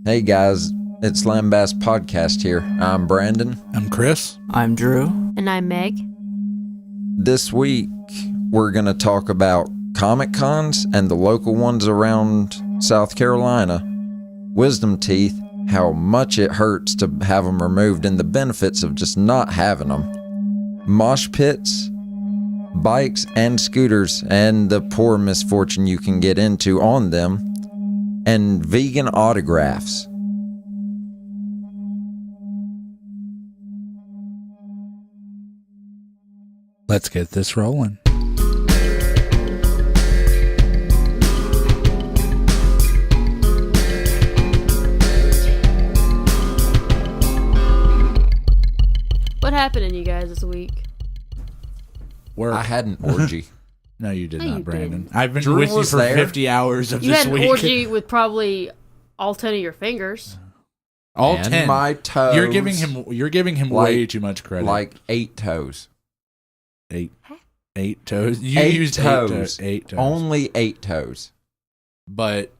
Hey guys, it's Lambast Podcast here. I'm Brandon. I'm Chris. I'm Drew. And I'm Meg. This week, we're going to talk about Comic Cons and the local ones around South Carolina, wisdom teeth, how much it hurts to have them removed, and the benefits of just not having them, mosh pits, bikes and scooters, and the poor misfortune you can get into on them, and vegan autographs. Let's get this rolling. What happened in you guys this week? Work. I had an orgy. No, you did No, not, you Brandon. didn't. I've been Drew with you was for there. 50 hours of You this had an week. orgy with probably all 10 of your fingers. All And 10. my toes. You're giving him way too much credit. Like 8 toes. Eight toes. You 8 used toes. 8 toes. Only 8 toes. But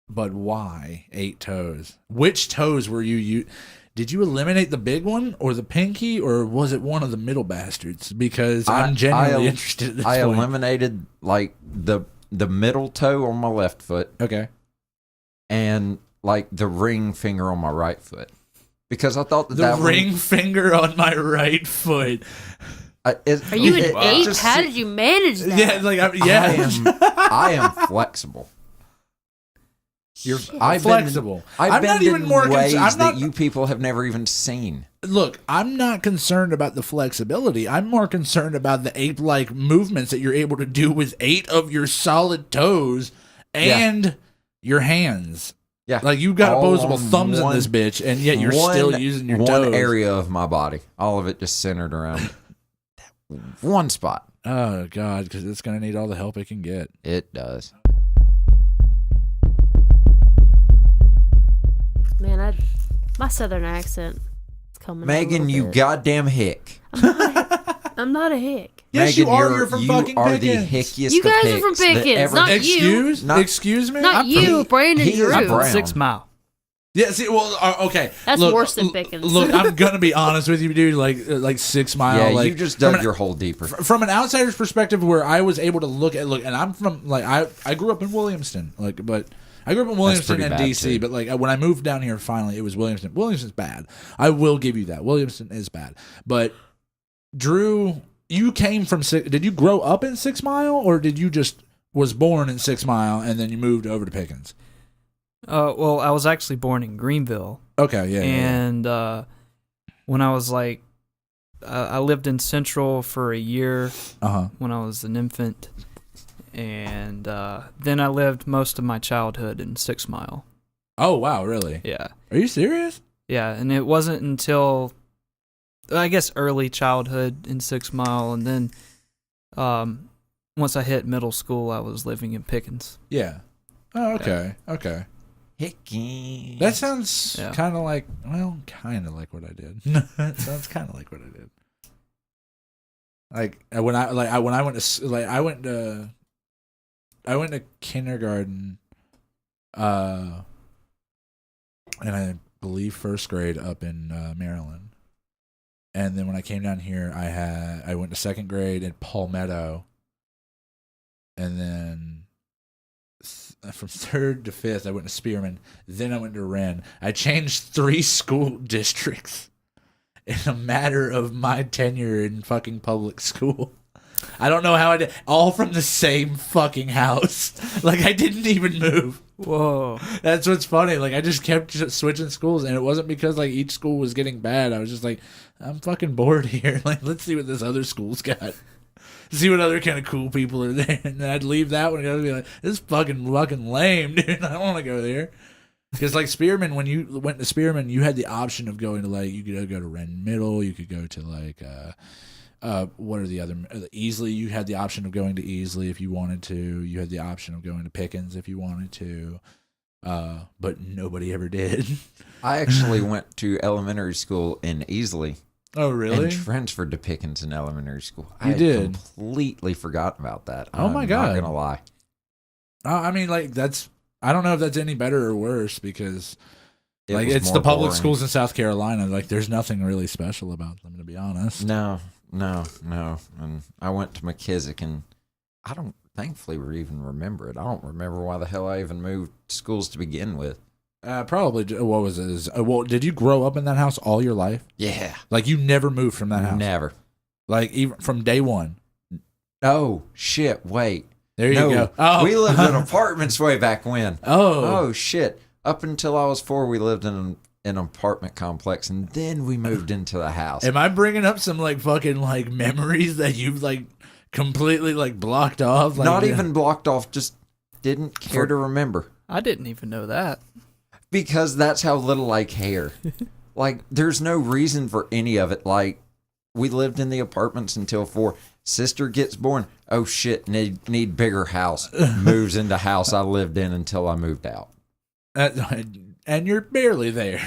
why 8 toes? Which toes were you? Did you eliminate the big one or the pinky, or was it one of the middle bastards? Because I'm genuinely interested at this I point. eliminated like the middle toe on my left foot Okay. and like the ring finger on my right foot. Because I thought that The ring finger on my right foot. Are you an 8? How did you manage that? Yeah, like I am flexible. I've flexible. I've I'm been not even in more ways concerned. that you people have never even seen. Look, I'm not concerned about the flexibility. I'm more concerned about the ape-like movements that you're able to do with 8 of your solid toes and your hands. Yeah, Like, you've got all opposable on thumbs in one- this bitch, and yet you're still using your toes. One area of my body. All of it just centered around one spot. Oh, God, because it's going to need all the help it can get. It does. Man, my southern accent is coming out a Megan, little you bit. goddamn hick. I'm not a hick. Yes, Megan, you are. You're from fucking You are the Pickens. hickiest You guys of are from hicks that Pickens, ever- not you. Excuse me? Not I'm you, from- Brandon he is Drew. brown. 6 Mile. Yeah, see, well, okay. That's look, worse than Pickens. Look, I'm gonna be honest with you, dude. Like 6 Mile. Yeah, like, you just from dug an- your hole deeper. From an outsider's perspective, where I was able to look, and I'm from like I grew up in Williamston, but I grew up in Williamston pretty and bad, DC. too. But like when I moved down here, finally, it was Williamston. Williamston's bad. I will give you that. Williamston is bad. But Drew, you came from did you grow up in 6 Mile, or did you just was born in 6 Mile and then you moved over to Pickens? Well, I was actually born in Greenville, Okay, yeah. and when I was like, I lived in Central for a year when I was an infant, and then I lived most of my childhood in 6 Mile. Oh wow, really? Yeah, Are you serious? yeah, and it wasn't until I guess early childhood in 6 Mile, and then once I hit middle school, I was living in Pickens. Yeah. Oh, okay. Okay. Hickey. That sounds Yeah. kind of like what I did. It sounds kind of like what I did. Like when I went to kindergarten, and I believe first grade up in Maryland, and then when I came down here, I went to second grade in Palmetto, and then from 3rd to 5th, I went to Spearman. Then I went to Wren. I changed 3 school districts in a matter of my tenure in fucking public school. I don't know how I did. All from the same fucking house. Like, I didn't even move. Whoa. That's what's funny. Like, I just kept switching schools, and it wasn't because, like, each school was getting bad. I was just like, I'm fucking bored here. Like, let's see what this other school's got. See what other kind of cool people are there, and then I'd leave that one and I'd be like, "This is fucking lame, dude. I don't want to go there." Because like Spearman, when you went to Spearman, you had the option of going to like you could go to Wren Middle, you could go to like what are the other Easley? You had the option of going to Easley if you wanted to. You had the option of going to Pickens if you wanted to. But nobody ever did. I actually went to elementary school in Easley. Oh, really? And transferred to Pickens in elementary school. You I did? completely forgot about that. Oh, my God. I'm not going to lie. I mean, like, that's... I don't know if that's any better or worse because like was it's more the public boring. schools in South Carolina. Like there's nothing really special about them, to be honest. No. And I went to McKissick, and I don't thankfully even remember it. I don't remember why the hell I even moved schools to begin with. Probably. What was it? Well, did you grow up in that house all your life? Yeah. Like you never moved from that house? Never. Like even from day one? Oh, shit. Wait. There you go. Oh. We lived in apartments way back when. Oh, shit. Up until I was 4, we lived in an apartment complex, and then we moved into the house. Am I bringing up some like fucking like memories that you've like completely like blocked off? Like, Not even blocked off, just didn't care to remember. I didn't even know that. Because that's how little I care. Like, there's no reason for any of it. Like, we lived in the apartments until 4. Sister gets born. Oh, shit, need bigger house. Moves into house I lived in until I moved out. And you're barely there.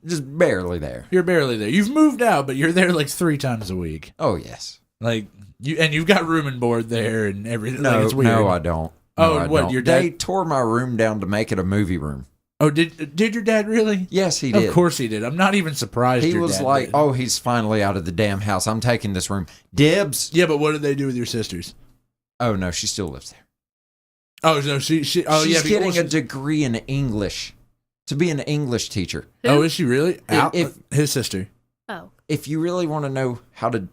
Just barely there. You're barely there. You've moved out, but you're there like 3 times a week. Oh, yes. Like, you've got room and board there and everything. No, like, it's weird. no, I don't. Oh, I what, don't. your dad- They tore my room down to make it a movie room. Oh, did your dad really? Yes, he did. Of course he did. I'm not even surprised. He your was dad like, did. oh, he's finally out of the damn house. I'm taking this room. Dibs. Yeah, but what did they do with your sisters? Oh, no, she still lives there. Oh, no, she. Oh, She's yeah, getting a degree in English to be an English teacher. Oh, is she really? If His sister. Oh. If you really want to know how to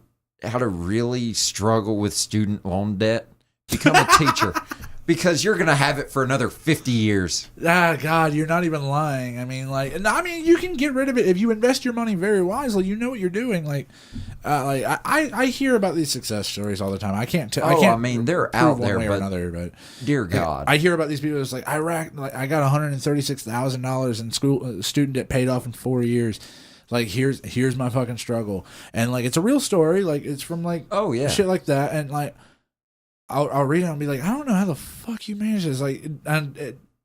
really struggle with student loan debt, become a teacher. Because you're gonna have it for another 50 years. Ah, God, you're not even lying. I mean, you can get rid of it if you invest your money very wisely. You know what you're doing. I hear about these success stories all the time. I can't tell. I mean, they're out there, one way but or another. But dear God, I hear about these people. It's like I got $136,000 in school student debt paid off in 4 years. Like here's my fucking struggle, and like it's a real story. Like it's from like shit like that, and like. I'll read it and be like, I don't know how the fuck you manage this. Like,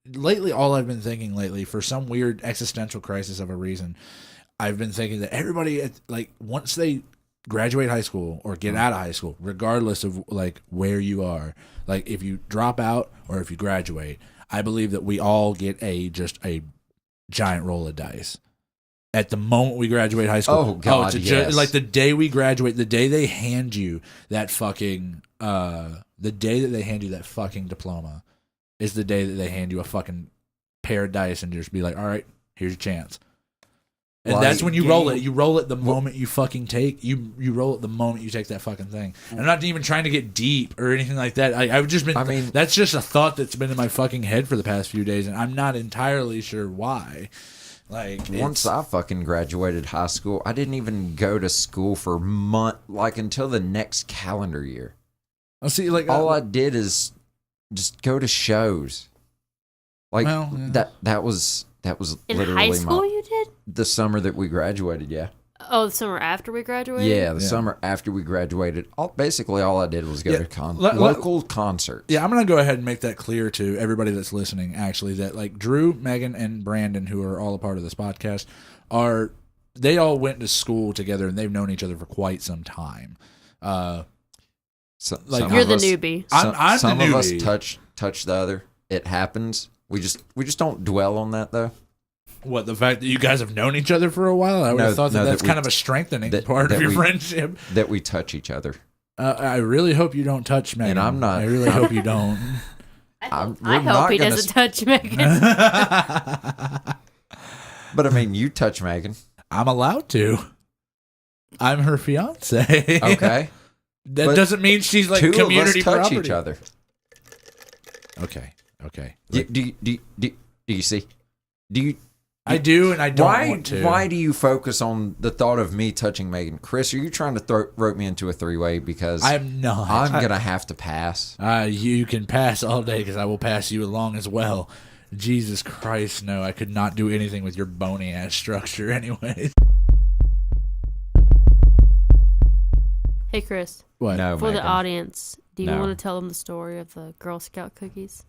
lately, all I've been thinking lately, for some weird existential crisis of a reason, I've been thinking that everybody, like, once they graduate high school or get out of high school, regardless of like where you are, like if you drop out or if you graduate, I believe that we all get just a giant roll of dice. At the moment we graduate high school, oh God, yes. Like the day we graduate, the day they hand you that fucking, the day that they hand you that fucking diploma, is the day that they hand you a fucking pair of dice and just be like, all right, here's your chance. And like, that's when you roll it. You roll it the moment you fucking take. You roll it the moment you take that fucking thing. And I'm not even trying to get deep or anything like that. I've just been. I mean, that's just a thought that's been in my fucking head for the past few days, and I'm not entirely sure why. Like once I fucking graduated high school, I didn't even go to school for until the next calendar year. I see. Like all I did is just go to shows. Like that was in literally high school. You did the summer that we graduated. Yeah. Oh, the summer after we graduated. Yeah, the summer after we graduated. Basically, all I did was go to local concerts. Yeah, I'm gonna go ahead and make that clear to everybody that's listening. Actually, that like Drew, Megan, and Brandon, who are all a part of this podcast, they all went to school together and they've known each other for quite some time. You're the newbie. I'm some the of newbie. us touch the other. It happens. We just don't dwell on that though. What, the fact that you guys have known each other for a while? I would have thought that's kind of a strengthening part of your friendship. That we touch each other. I really hope you don't touch Megan. And I'm not. I really hope you don't. I hope he doesn't touch Megan. But I mean, you touch Megan. I'm allowed to. I'm her fiance. Okay. That doesn't mean she's like two community of us touch property. each other. Okay. Do you see? I do, and I don't want to. Why do you focus on the thought of me touching Megan? Chris, are you trying to rope me into a three-way? Because I'm not. I'm going to have to pass. You can pass all day because I will pass you along as well. Jesus Christ, no. I could not do anything with your bony-ass structure anyway. Hey, Chris. What? No, For Megan. the audience, do you No. want to tell them the story of the Girl Scout cookies?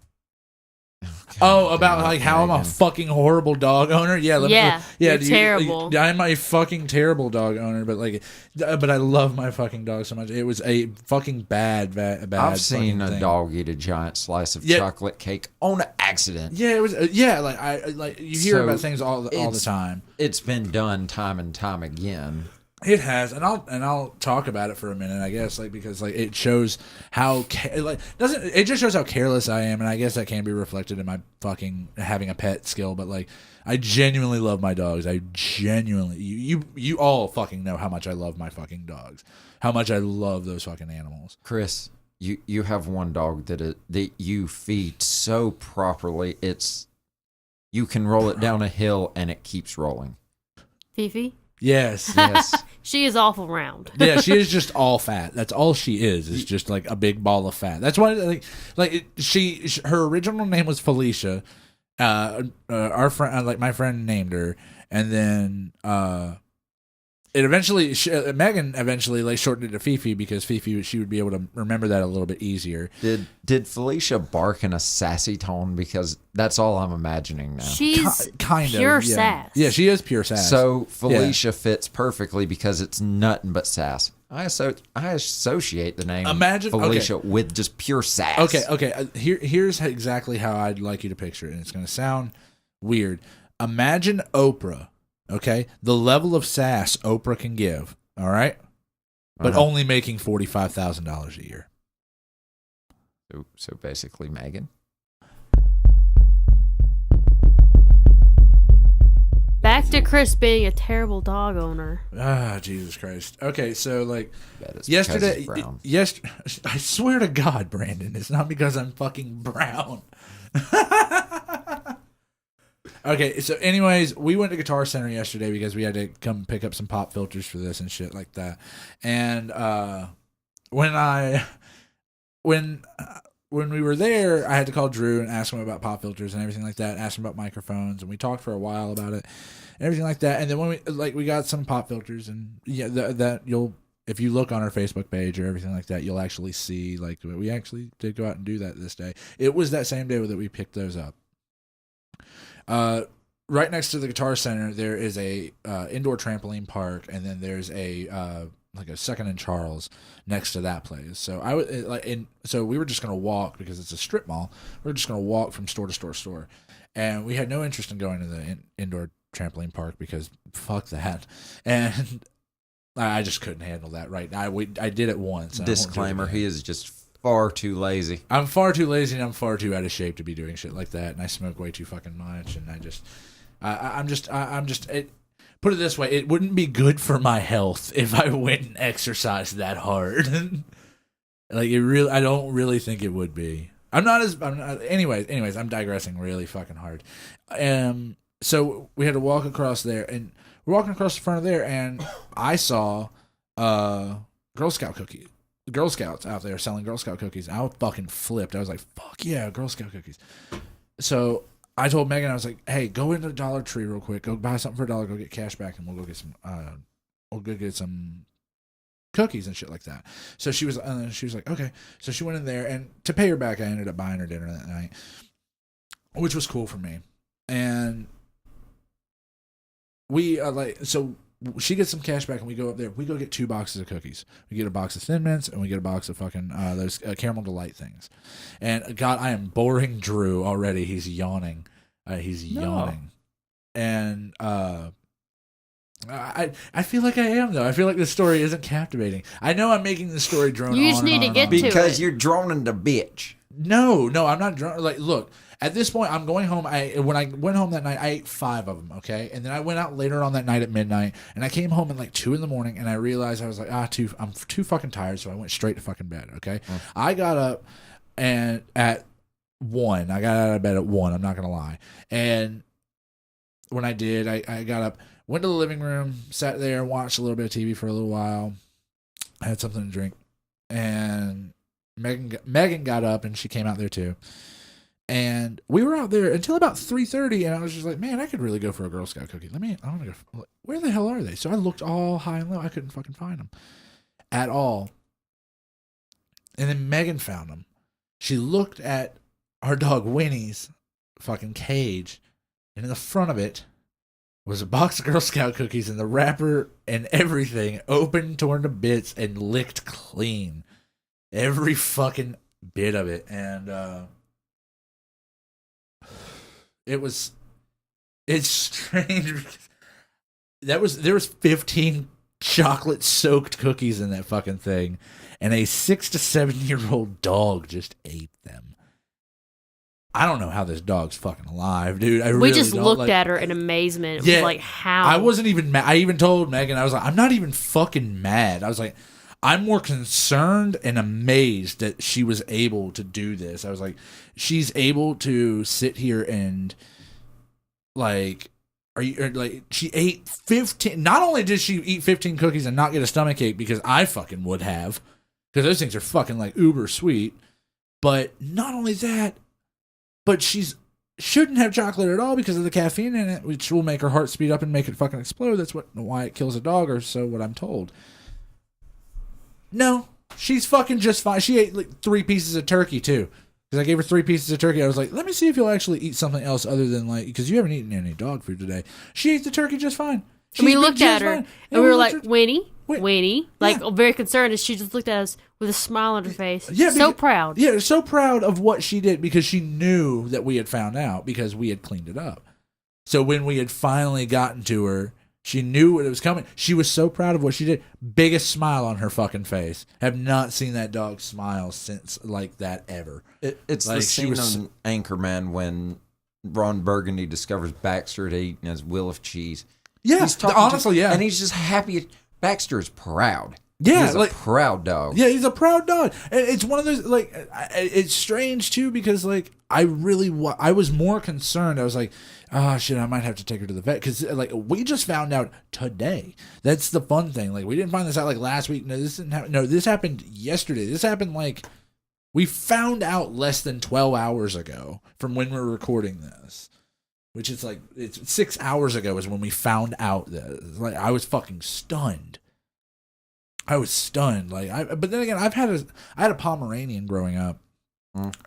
Oh, Oh, about like how I'm a fucking horrible dog owner. Yeah, you're terrible. I'm a fucking terrible dog owner, but I love my fucking dog so much. It was a fucking bad. I've seen a thing. dog eat a giant slice of chocolate cake on accident. Yeah, it was. Like you hear about things all the time. It's been done time and time again. It has, and I'll talk about it for a minute, I guess, like because like it shows how it just shows how careless I am, and I guess that can be reflected in my fucking having a pet skill. But like, I genuinely love my dogs. I genuinely, you all fucking know how much I love my fucking dogs, how much I love those fucking animals. Chris, you have one dog that you feed so properly, you can roll it down a hill and it keeps rolling. Fifi. Yes. She is awful round. Yeah, she is just all fat. That's all she is just like a big ball of fat. That's why her original name was Felicia. Our friend, like my friend named her, and then Megan eventually like shortened it to Fifi because Fifi she would be able to remember that a little bit easier. Did Felicia bark in a sassy tone? Because that's all I'm imagining now. She's kind pure of sass. Yeah, she is pure sass. So Felicia fits perfectly because it's nothing but sass. I associate the name Felicia with just pure sass. Okay. Here's exactly how I'd like you to picture it, and it's going to sound weird. Imagine Oprah. Okay, the level of sass Oprah can give, all right, but only making $45,000 a year. So basically, Megan. Back to Chris being a terrible dog owner. Ah, Jesus Christ. Okay, so like yesterday, I swear to God, Brandon, it's not because I'm fucking brown. Okay, so anyways, we went to Guitar Center yesterday because we had to come pick up some pop filters for this and shit like that. And when we were there, I had to call Drew and ask him about pop filters and everything like that. Ask him about microphones, and we talked for a while about it, and everything like that. And then when we got some pop filters, and that you'll, if you look on our Facebook page or everything like that, you'll actually see like we actually did go out and do that this day. It was that same day that we picked those up. Right next to the Guitar Center, there is a indoor trampoline park, and then there's a like a Second and Charles next to that place. So so we were just gonna walk because it's a strip mall. We were just gonna walk from store to store, and we had no interest in going to the indoor trampoline park because fuck that, and I just couldn't handle that. Right, I did it once. Disclaimer: he is just far too lazy. I'm far too lazy, and I'm far too out of shape to be doing shit like that. And I smoke way too fucking much. And I'm just. Put it this way: it wouldn't be good for my health if I went and exercised that hard. Like it really, I don't really think it would be. Anyways, I'm digressing really fucking hard. So we had to walk across there, and we're walking across the front of there, and I saw Girl Scouts out there selling Girl Scout cookies. I fucking flipped. I was like, fuck yeah, Girl Scout cookies. So I told Megan, I was like, hey, go into Dollar Tree real quick. Go buy something for $1. Go get cash back, and we'll go get some cookies and shit like that. So she was like, okay. So she went in there, and to pay her back, I ended up buying her dinner that night, which was cool for me. And we so she gets some cash back, and we go up there. We go get 2 boxes of cookies. We get a box of Thin Mints, and we get a box of fucking those Caramel Delight things. And God, I am boring Drew already. He's yawning. Yawning. And I feel like I am though. I feel like this story isn't captivating. I know I'm making the story drone. You just need to get to it because you're droning the bitch. No, I'm not drunk. Like, look, at this point, I'm going home. When I went home that night, I ate 5 of them, okay? And then I went out later on that night at midnight, and I came home at like 2 a.m, and I realized I was like, I'm too fucking tired, so I went straight to fucking bed, okay? I got up and at 1. I got out of bed at 1, I'm not going to lie. And when I did, I got up, went to the living room, sat there, watched a little bit of TV for a little while, had something to drink, and Megan got up, and she came out there too. And we were out there until about 3:30, and I was just like, man, I could really go for a Girl Scout cookie. I want to go. Where the hell are they? So I looked all high and low. I couldn't fucking find them at all. And then Megan found them. She looked at our dog Winnie's fucking cage, and in the front of it was a box of Girl Scout cookies, and the wrapper and everything open, torn to bits, and licked clean. Every fucking bit of it. And it's strange because there was 15 chocolate soaked cookies in that fucking thing, and a 6 to 7-year-old dog just ate them. I don't know how this dog's fucking alive, dude. We just looked at her in amazement. It was like, how? I wasn't even mad. I even told Megan, I was like, I'm not even fucking mad. I was like, I'm more concerned and amazed that she was able to do this. I was like, she's able to sit here and like, she ate 15. Not only did she eat 15 cookies and not get a stomachache, because I fucking would have, because those things are fucking like uber sweet. But not only that, but shouldn't have chocolate at all because of the caffeine in it, which will make her heart speed up and make it fucking explode. That's why it kills a dog, or so what I'm told. No, she's fucking just fine. She ate like 3 pieces of turkey too, because I gave her 3 pieces of turkey. I was like, let me see if you'll actually eat something else other than like, because you haven't eaten any dog food today. She ate the turkey just fine. And we looked at her and we were like, Winnie, like very concerned, and she just looked at us with a smile on her face. Yeah, so proud. Yeah, so proud of what she did because she knew that we had found out because we had cleaned it up. So when we had finally gotten to her, she knew what it was coming. She was so proud of what she did. Biggest smile on her fucking face. Have not seen that dog smile since like that ever. It's like the scene on Anchorman when Ron Burgundy discovers Baxter had eaten his will of cheese. Yeah, honestly, yeah. And he's just happy. Baxter is proud. Yeah, he's like, a proud dog. Yeah, he's a proud dog. And it's one of those, like, it's strange, too, because, like, I was more concerned. I was like, oh, shit, I might have to take her to the vet. Because, like, we just found out today. That's the fun thing. Like, we didn't find this out, like, last week. No, this didn't happen. No, this happened yesterday. This happened, like, we found out less than 12 hours ago from when we're recording this. Which is, like, it's 6 hours ago is when we found out that. Like, I was fucking stunned. But then again, I had a Pomeranian growing up,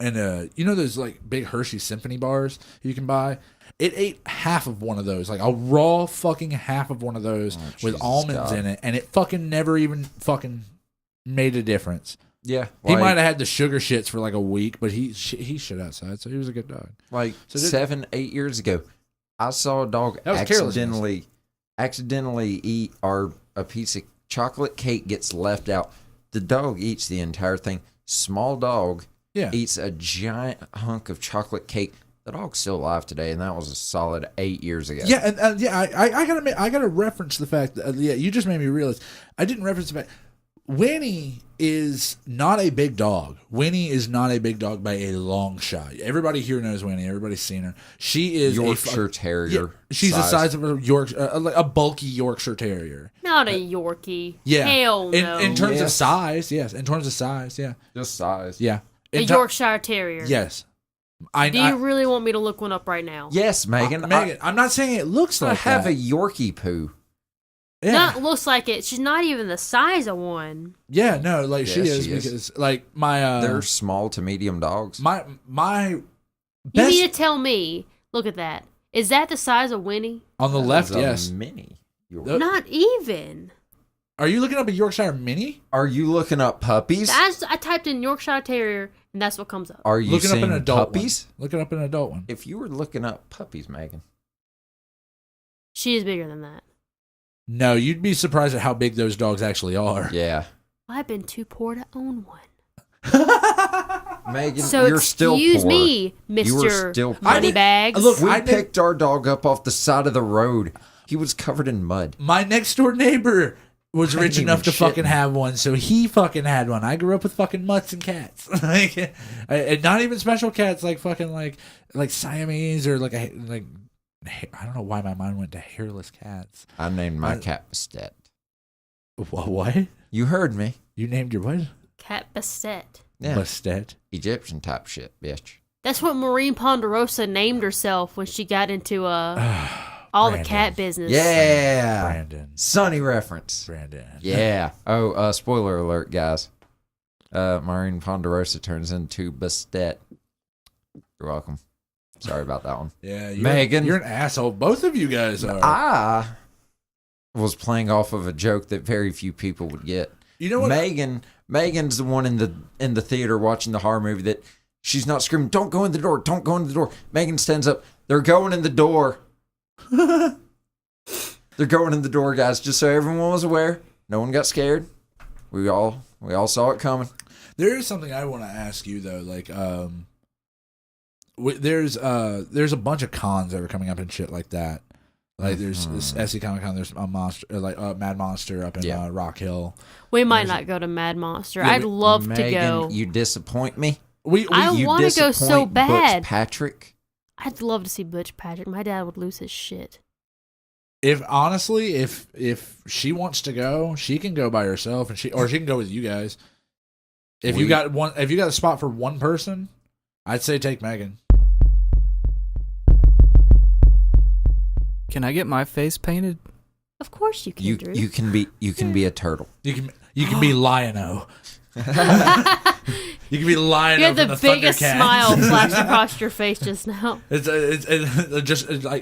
and you know those like big Hershey Symphony bars you can buy. It ate half of one of those, like a raw fucking half of one of those with almonds in it, and it fucking never even fucking made a difference. Yeah, he might have had the sugar shits for like a week, but he shit outside, so he was a good dog. Like 7-8 years ago, I saw a dog accidentally eat a piece of chocolate cake gets left out. The dog eats the entire thing. Small dog eats a giant hunk of chocolate cake. The dog's still alive today, and that was a solid 8 years ago. Yeah, and I gotta reference the fact that you just made me realize I didn't reference the fact Winnie is not a big dog. Winnie is not a big dog by a long shot. Everybody here knows Winnie. Everybody's seen her. She is Yorkshire Terrier. Yeah, she's the size of a bulky Yorkshire Terrier. Not a Yorkie. Yeah. Hell no. In terms of size, yes. In terms of size, yeah. Just size. Yeah. A Yorkshire Terrier. Yes. Do you really want me to look one up right now? Yes, Megan. I'm not saying it looks like I have a Yorkie poo. Yeah. Not looks like it. She's not even the size of one. Yeah, no, like she is because like my they're small to medium dogs. My You need to tell me. Look at that. Is that the size of Winnie? On the left, yes. Mini. Not even. Are you looking up a Yorkshire Mini? Are you looking up puppies? I typed in Yorkshire Terrier, and that's what comes up. Are you looking seeing up an adult puppies? One. Looking up an adult one. If you were looking up puppies, Megan. She is bigger than that. No, you'd be surprised at how big those dogs actually are. Yeah. I've been too poor to own one. Megan, so you're still poor. Excuse me, Mr. Moneybags. Look, we picked our dog up off the side of the road. He was covered in mud. My next door neighbor was rich enough to fucking have one, so he fucking had one. I grew up with fucking mutts and cats. And not even special cats like fucking like Siamese or like I don't know why my mind went to hairless cats. I named my cat Bastet. What? You heard me. You named your what? Cat Bastet. Yeah. Bastet. Egyptian type shit, bitch. That's what Maureen Ponderosa named herself when she got into all the cat business. Yeah. Brandon. Sunny reference. Brandon. Yeah. Oh, spoiler alert, guys. Maureen Ponderosa turns into Bastet. You're welcome. Sorry about that one. Yeah, Megan. You're an asshole. Both of you guys are. I was playing off of a joke that very few people would get. You know what? Megan's the one in the theater watching the horror movie that she's not screaming, "Don't go in the door, don't go in the door." Megan stands up, "They're going in the door." They're going in the door, guys, just so everyone was aware. No one got scared. We all saw it coming. There is something I want to ask you though, like there's a bunch of cons that are coming up and shit like that. Like there's this SC Comic Con, there's a monster like Mad Monster up in Rock Hill. We might not go to Mad Monster. I'd love Megan, to go. You disappoint me. I want to go so bad. Butch Patrick. I'd love to see Butch Patrick. My dad would lose his shit. If she wants to go, she can go by herself, and she can go with you guys. If you got a spot for one person, I'd say take Megan. Can I get my face painted? Of course you can, Drew. You can be a turtle. You can be Lion-O. You can be Lion-O. You had the biggest smile flash across your face just now. It's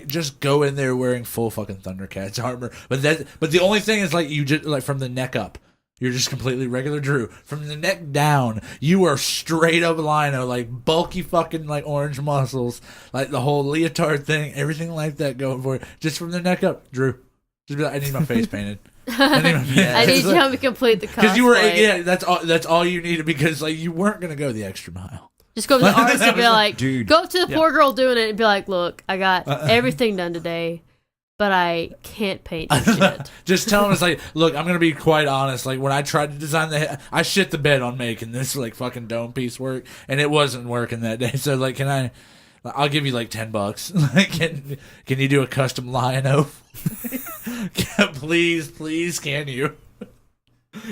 just go in there wearing full fucking Thundercats armor. But the only thing is like you just like from the neck up, you're just completely regular Drew. From the neck down, you are straight up Lion-O, like bulky fucking like orange muscles, like the whole leotard thing, everything like that going for it. Just from the neck up, Drew. Just be like, I need my face painted. I need you to help me complete the cosplay. Because you were, that's all you needed because like you weren't gonna go the extra mile. Just go to the artist and be like, dude, go up to the poor girl doing it and be like, look, I got everything done today, but I can't paint this shit. Just tell him it's like, look, I'm gonna be quite honest. Like when I tried to design I shit the bed on making this like fucking dome piece work, and it wasn't working that day. So like, I'll give you like $10. Like, can you do a custom Lion-O? Please, can you?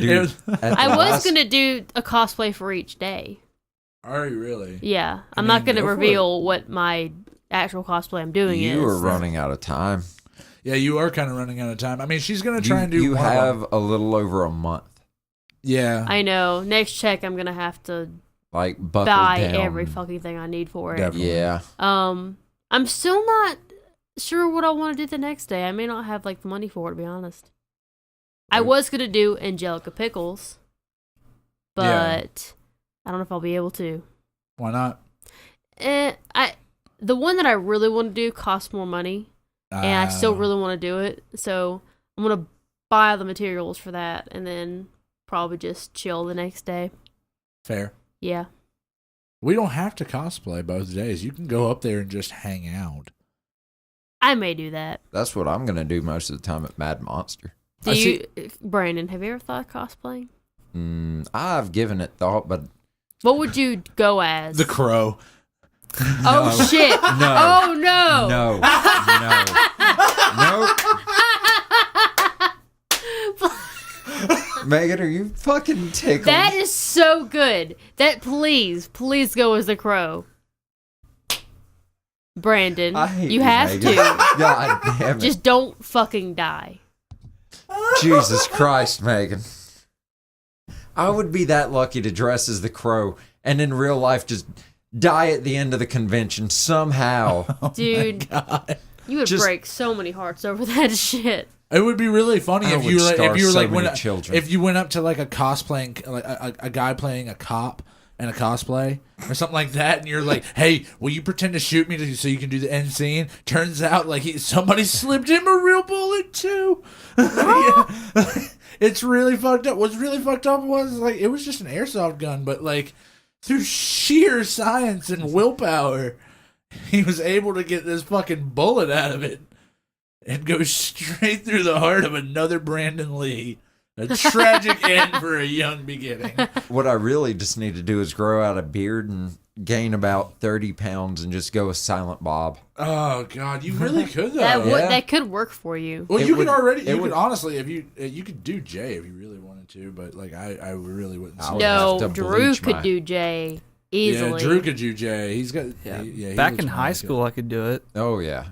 Dude, I was gonna do a cosplay for each day. Are you really? Yeah, I'm not gonna reveal what my actual cosplay I'm doing is. You are running out of time. Yeah, you are kind of running out of time. I mean, she's gonna try and do. You have a little over a month. Yeah, I know. Next check, I'm gonna have to like buckle buy down. every fucking thing I need for it. Definitely. Yeah. I'm still not sure what I want to do the next day. I may not have like the money for it, to be honest. I was gonna do Angelica Pickles, but I don't know if I'll be able to. Why not? The one that I really want to do costs more money, and I still really want to do it. So I'm gonna buy the materials for that, and then probably just chill the next day. Fair. Yeah. We don't have to cosplay both days. You can go up there and just hang out. I may do that. That's what I'm gonna do most of the time at Mad Monster. Brandon, have you ever thought of cosplaying? I've given it thought, but what would you go as? The Crow. Oh shit! No. Oh no! No. Megan, are you fucking tickled? That is so good. That please go as the Crow. Brandon, you have Megan. to. God damn it. Just don't fucking die. Jesus Christ, Megan. I would be that lucky to dress as the Crow and in real life just die at the end of the convention somehow. Dude, you would break so many hearts over that shit. It would be really funny if you went up to like a cosplaying, like a guy playing a cop in a cosplay or something like that, and you're like, "Hey, will you pretend to shoot me so you can do the end scene?" Turns out like somebody slipped him a real bullet too. It's really fucked up. What's really fucked up was like it was just an airsoft gun, but like through sheer science and willpower, he was able to get this fucking bullet out of it. And goes straight through the heart of another Brandon Lee. A tragic end for a young beginning. What I really just need to do is grow out a beard and gain about 30 pounds and just go with Silent Bob. Oh, God. You really could, though. That could work for you. Well, honestly, if you could do Jay if you really wanted to, but like I really wouldn't. No, Drew could do Jay easily. Yeah, Drew could do Jay. He's got. Back in high school, I could do it. Oh, yeah.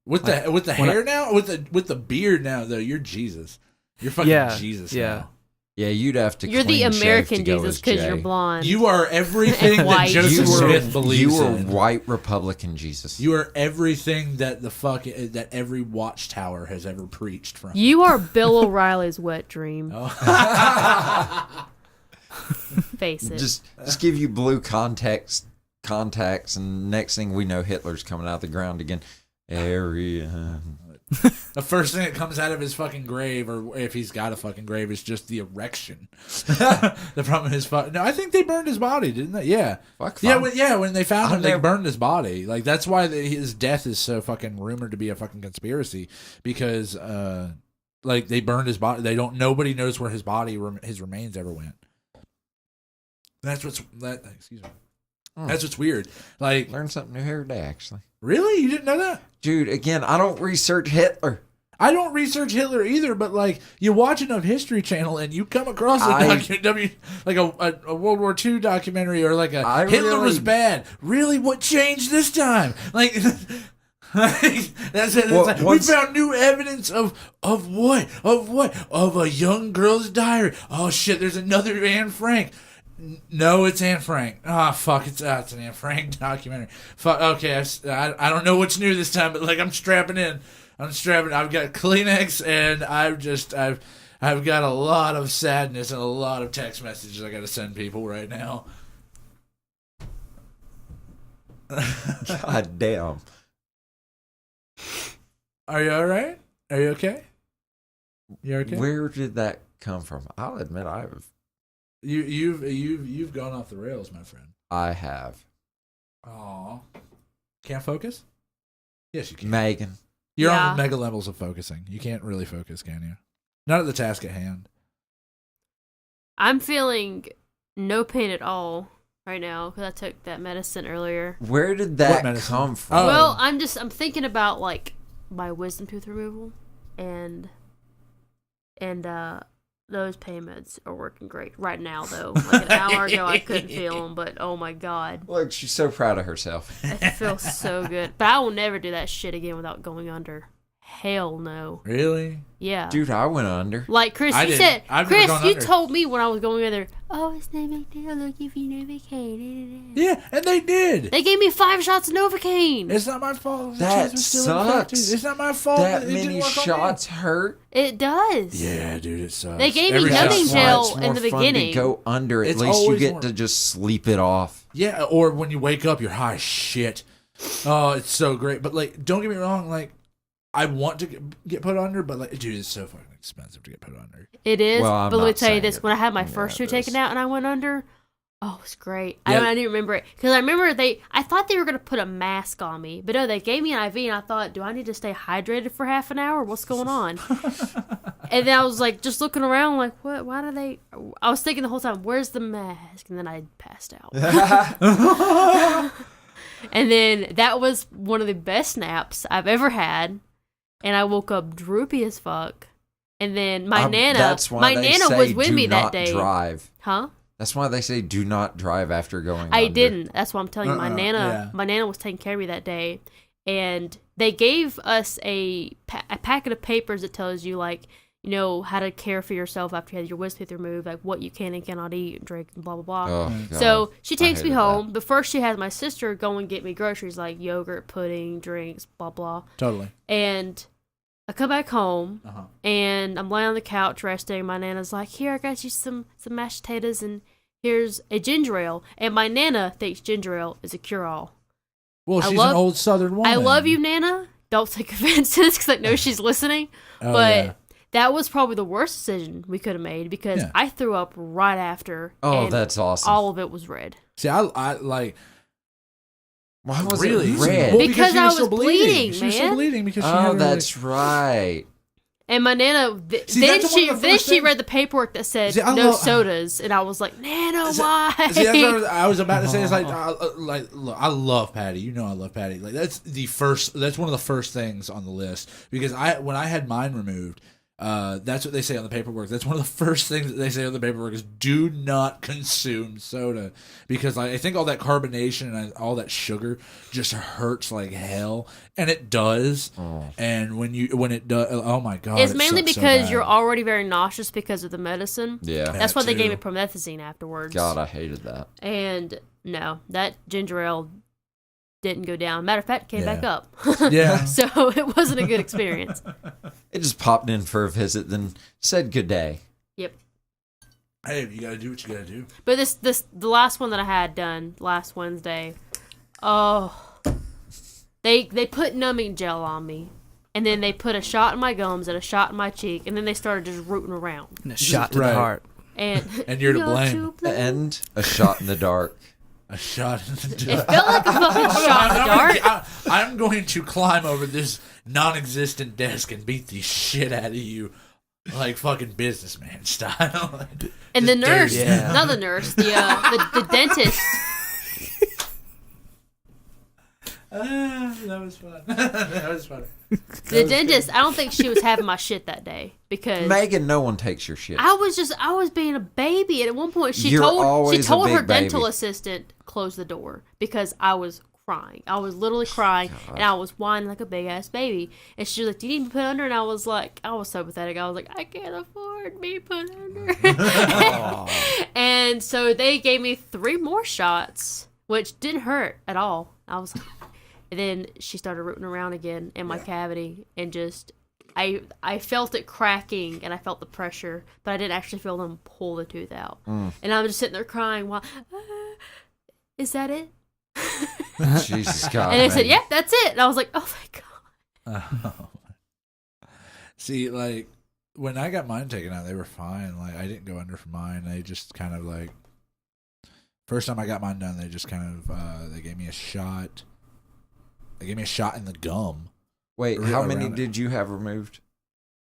With the hair now, with the beard now though, you're Jesus. You're fucking Jesus. Yeah. Now. Yeah, you'd have to. You're the clean shave American to go Jesus as because Jay. you're blonde. You are everything And that white. Joseph Smith believes You were in. white Republican Jesus. You are everything that that every watchtower has ever preached from. You are Bill O'Reilly's wet dream. Oh. Face it. Just give you blue contacts, and next thing we know, Hitler's coming out of the ground again. Aryan. The first thing that comes out of his fucking grave, or if he's got a fucking grave, is just the erection. The problem is, no, I think they burned his body, didn't they? Yeah, when they found him, they burned his body. Like that's why his death is so fucking rumored to be a fucking conspiracy, because like they burned his body. Nobody knows where his remains ever went. Excuse me. That's what's weird. Like, Learned something new here today, actually. Really? You didn't know that? Dude, again, I don't research Hitler. I don't research Hitler either, but like you watch enough History Channel and you come across a World War II documentary or like Hitler was bad. Really, what changed this time? Like that's it. We found new evidence of what? Of a young girl's diary. Oh shit! There's another Anne Frank. No, it's Anne Frank. Ah, fuck, it's an Anne Frank documentary. Fuck, okay, I don't know what's new this time, but like I'm strapping in. I've got Kleenex, and I've got a lot of sadness and a lot of text messages I got to send people right now. God damn. Are you all right? Are you okay? You okay? Where did that come from? I'll admit You've gone off the rails, my friend. I have. Aw. Can't focus? Yes, you can. Megan. You're on mega levels of focusing. You can't really focus, can you? Not at the task at hand. I'm feeling no pain at all right now because I took that medicine earlier. Where did that come from? Oh. Well, I'm thinking about like my wisdom tooth removal and those pain meds are working great right now, though. Like an hour ago, I couldn't feel them, but oh my god! Look, she's so proud of herself. It feels so good, but I will never do that shit again without going under. Hell no. Really? Yeah. Dude, I went under. Like Chris, you told me when I was going under, oh, it's no big deal. They'll give you Novocaine. Yeah, and they did. They gave me 5 shots of Novocaine. It's not my fault. That sucks. It's not my fault. That many shots hurt. It does. Yeah, dude, it sucks. They gave me numbing gel in the beginning. To go under. At least you get to just sleep it off. Yeah, or when you wake up, you're high as shit. Oh, it's so great. But like, don't get me wrong. Like, I want to get put under, but like, dude, it's so fucking expensive to get put under. It is, but let me tell you this: when I had my first tooth taken out and I went under, oh, it was great. Yeah. I didn't remember it because I remember I thought they were gonna put a mask on me, but no, they gave me an IV, and I thought, do I need to stay hydrated for half an hour? What's going on? And then I was like, just looking around, like, what? Why do they? I was thinking the whole time, where's the mask? And then I passed out. And then that was one of the best naps I've ever had. And I woke up droopy as fuck. And then my Nana was with me that day. Drive. Huh? That's why they say do not drive after going I under. didn't. That's why I'm telling you. My Nana was taking care of me that day. And they gave us a packet of papers that tells you, like, you know, how to care for yourself after you had your wisdom tooth removed, like what you can and cannot eat and drink and blah, blah, blah. Oh, so she takes me home, but first she has my sister go and get me groceries like yogurt, pudding, drinks, blah, blah. Totally. And I come back home, and I'm laying on the couch resting. My Nana's like, here, I got you some mashed potatoes, and here's a ginger ale. And my Nana thinks ginger ale is a cure-all. Well, she's an old Southern woman. I love you, Nana. Don't take offense to this because I know she's listening. That was probably the worst decision we could have made because I threw up right after. Oh, that's awesome. All of it was red. See, I like. Why was really? it red? Well, because I was bleeding, man. She was still bleeding because she that's right. And my Nana, then she read the paperwork that said no sodas, and I was like, Nana, why? See, that's what I was about to say. It's like, look, I love Patty. You know, I love Patty. Like that's one of the first things on the list because when I had mine removed, That's what they say on the paperwork. That's one of the first things that they say on the paperwork is do not consume soda because I think all that carbonation and all that sugar just hurts like hell, and it does. Oh. And when it does, oh my god, it's mainly because you're already very nauseous because of the medicine. Yeah, that's why they gave me promethazine afterwards. God, I hated that. And no, that ginger ale didn't go down. Matter of fact, it came back up. Yeah. So it wasn't a good experience. It just popped in for a visit, then said good day. Yep. Hey, you gotta do what you gotta do. But the last one that I had done last Wednesday, they put numbing gel on me, and then they put a shot in my gums and a shot in my cheek, and then they started just rooting around. And a shot to the heart. And you're to blame. And a shot in the dark. A shot in the It dark. felt like a fucking shot in the dark. I'm going to climb over this non-existent desk and beat the shit out of you, like fucking businessman style. And the nurse, not the nurse, the dentist. That was fun. That was funny. The dentist, I don't think she was having my shit that day because Megan, no one takes your shit. I was being a baby, and at one point she You're told her big dental baby. assistant close the door because I was crying. I was literally crying, and I was whining like a big ass baby. And she was like, "Do you need me put under?" And I was like, I was so pathetic. I was like, I can't afford me put under. And so they gave me 3 more shots, which didn't hurt at all. I was like. And then she started rooting around again in my cavity, and just I felt it cracking, and I felt the pressure, but I didn't actually feel them pull the tooth out. And I'm just sitting there crying while, is that it? Jesus God. And they said, "Yep, that's it." And I was like, "Oh my god." See, like when I got mine taken out, they were fine. Like I didn't go under for mine. They just kind of like first time I got mine done, they just kind of they gave me a shot. They gave me a shot in the gum. Wait, how many did you have removed?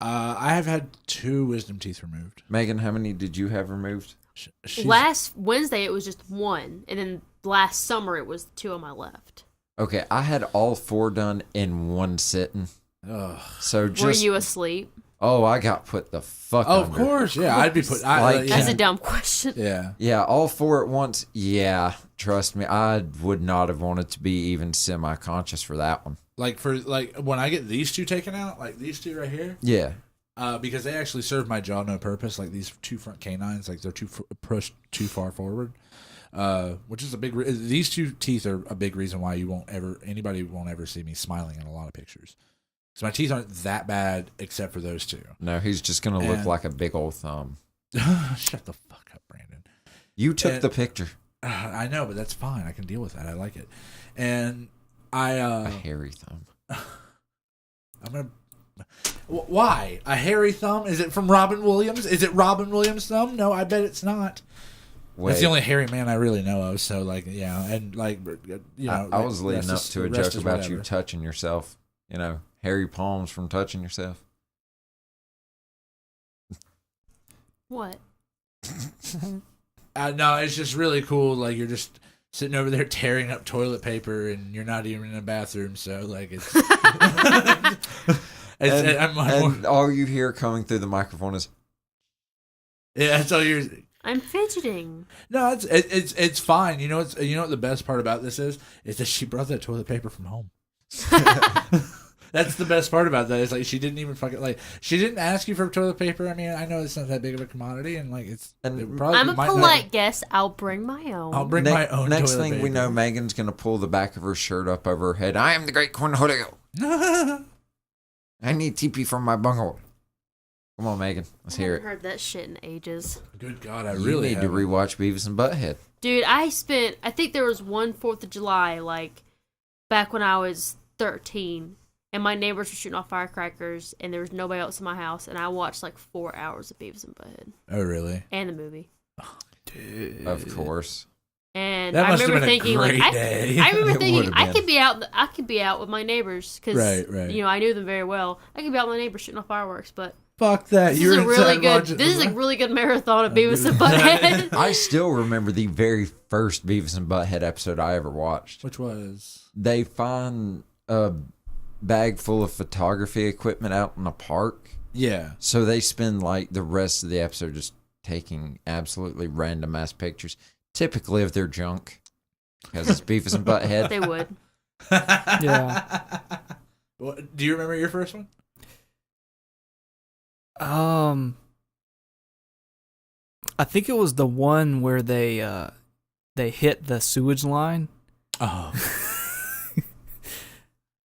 I have had 2 wisdom teeth removed. Megan, how many did you have removed? Last Wednesday it was just 1, and then last summer it was 2 on my left. Okay, I had all 4 done in one sitting. Ugh. So just were you asleep? Oh, I got put the fuck under. Of course, yeah. I'd be put. That's a dumb question. Yeah, all 4 at once. Yeah, trust me, I would not have wanted to be even semi-conscious for that one. Like when I get these 2 taken out, like these 2 right here. Yeah. Because they actually serve my jaw no purpose. Like these 2 front canines, like they're pushed too far forward. Which is a big. These 2 teeth are a big reason why anybody won't ever see me smiling in a lot of pictures. So my teeth aren't that bad except for those 2. No, he's just going to look like a big old thumb. Shut the fuck up, Brandon. You took the picture. I know, but that's fine. I can deal with that. I like it. And a hairy thumb. I'm going to... Why? A hairy thumb? Is it from Robin Williams? Is it Robin Williams' thumb? No, I bet it's not. Wait. That's the only hairy man I really know of. So, like, yeah. And, like, you know... I was leading up to a joke about you touching yourself. You know, hairy palms from touching yourself. What? No, it's just really cool. Like, you're just sitting over there tearing up toilet paper, and you're not even in a bathroom. So, like, it's... and all you hear coming through the microphone is... Yeah, that's all you're... I'm fidgeting. No, it's fine. You know what the best part about this is that she brought that toilet paper from home. That's the best part about that. It's like she didn't even she didn't ask you for toilet paper. I mean, I know it's not that big of a commodity, and like I'm a polite guest. I'll bring my own. I'll bring my own. Next toilet thing paper. we know, Megan's gonna pull the back of her shirt up over her head. I am the great cornholio. I need TP from my bunghole. Come on, Megan. Let's hear it. I haven't heard that shit in ages. Good God, I you really need to rewatch Beavis and Butthead. Dude, I think there was one 4th of July, like, back when I was 13, and my neighbors were shooting off firecrackers, and there was nobody else in my house, and I watched, like, 4 hours of Beavis and Butthead. Oh, really? And the movie. Dude. Of course. And I remember thinking, like, I remember thinking, I could be out with my neighbors, because, right. you know, I knew them very well. I could be out with my neighbors shooting off fireworks, but... Fuck that. This is a really good marathon of Beavis and Butthead. I still remember the very first Beavis and Butthead episode I ever watched. Which was? They find a bag full of photography equipment out in a park, Yeah. So they spend like the rest of the episode just taking absolutely random ass pictures, typically of their junk, because it's Beavis and Butthead. They would. Yeah. Do you remember your first one? I think it was the one where they hit the sewage line. Oh.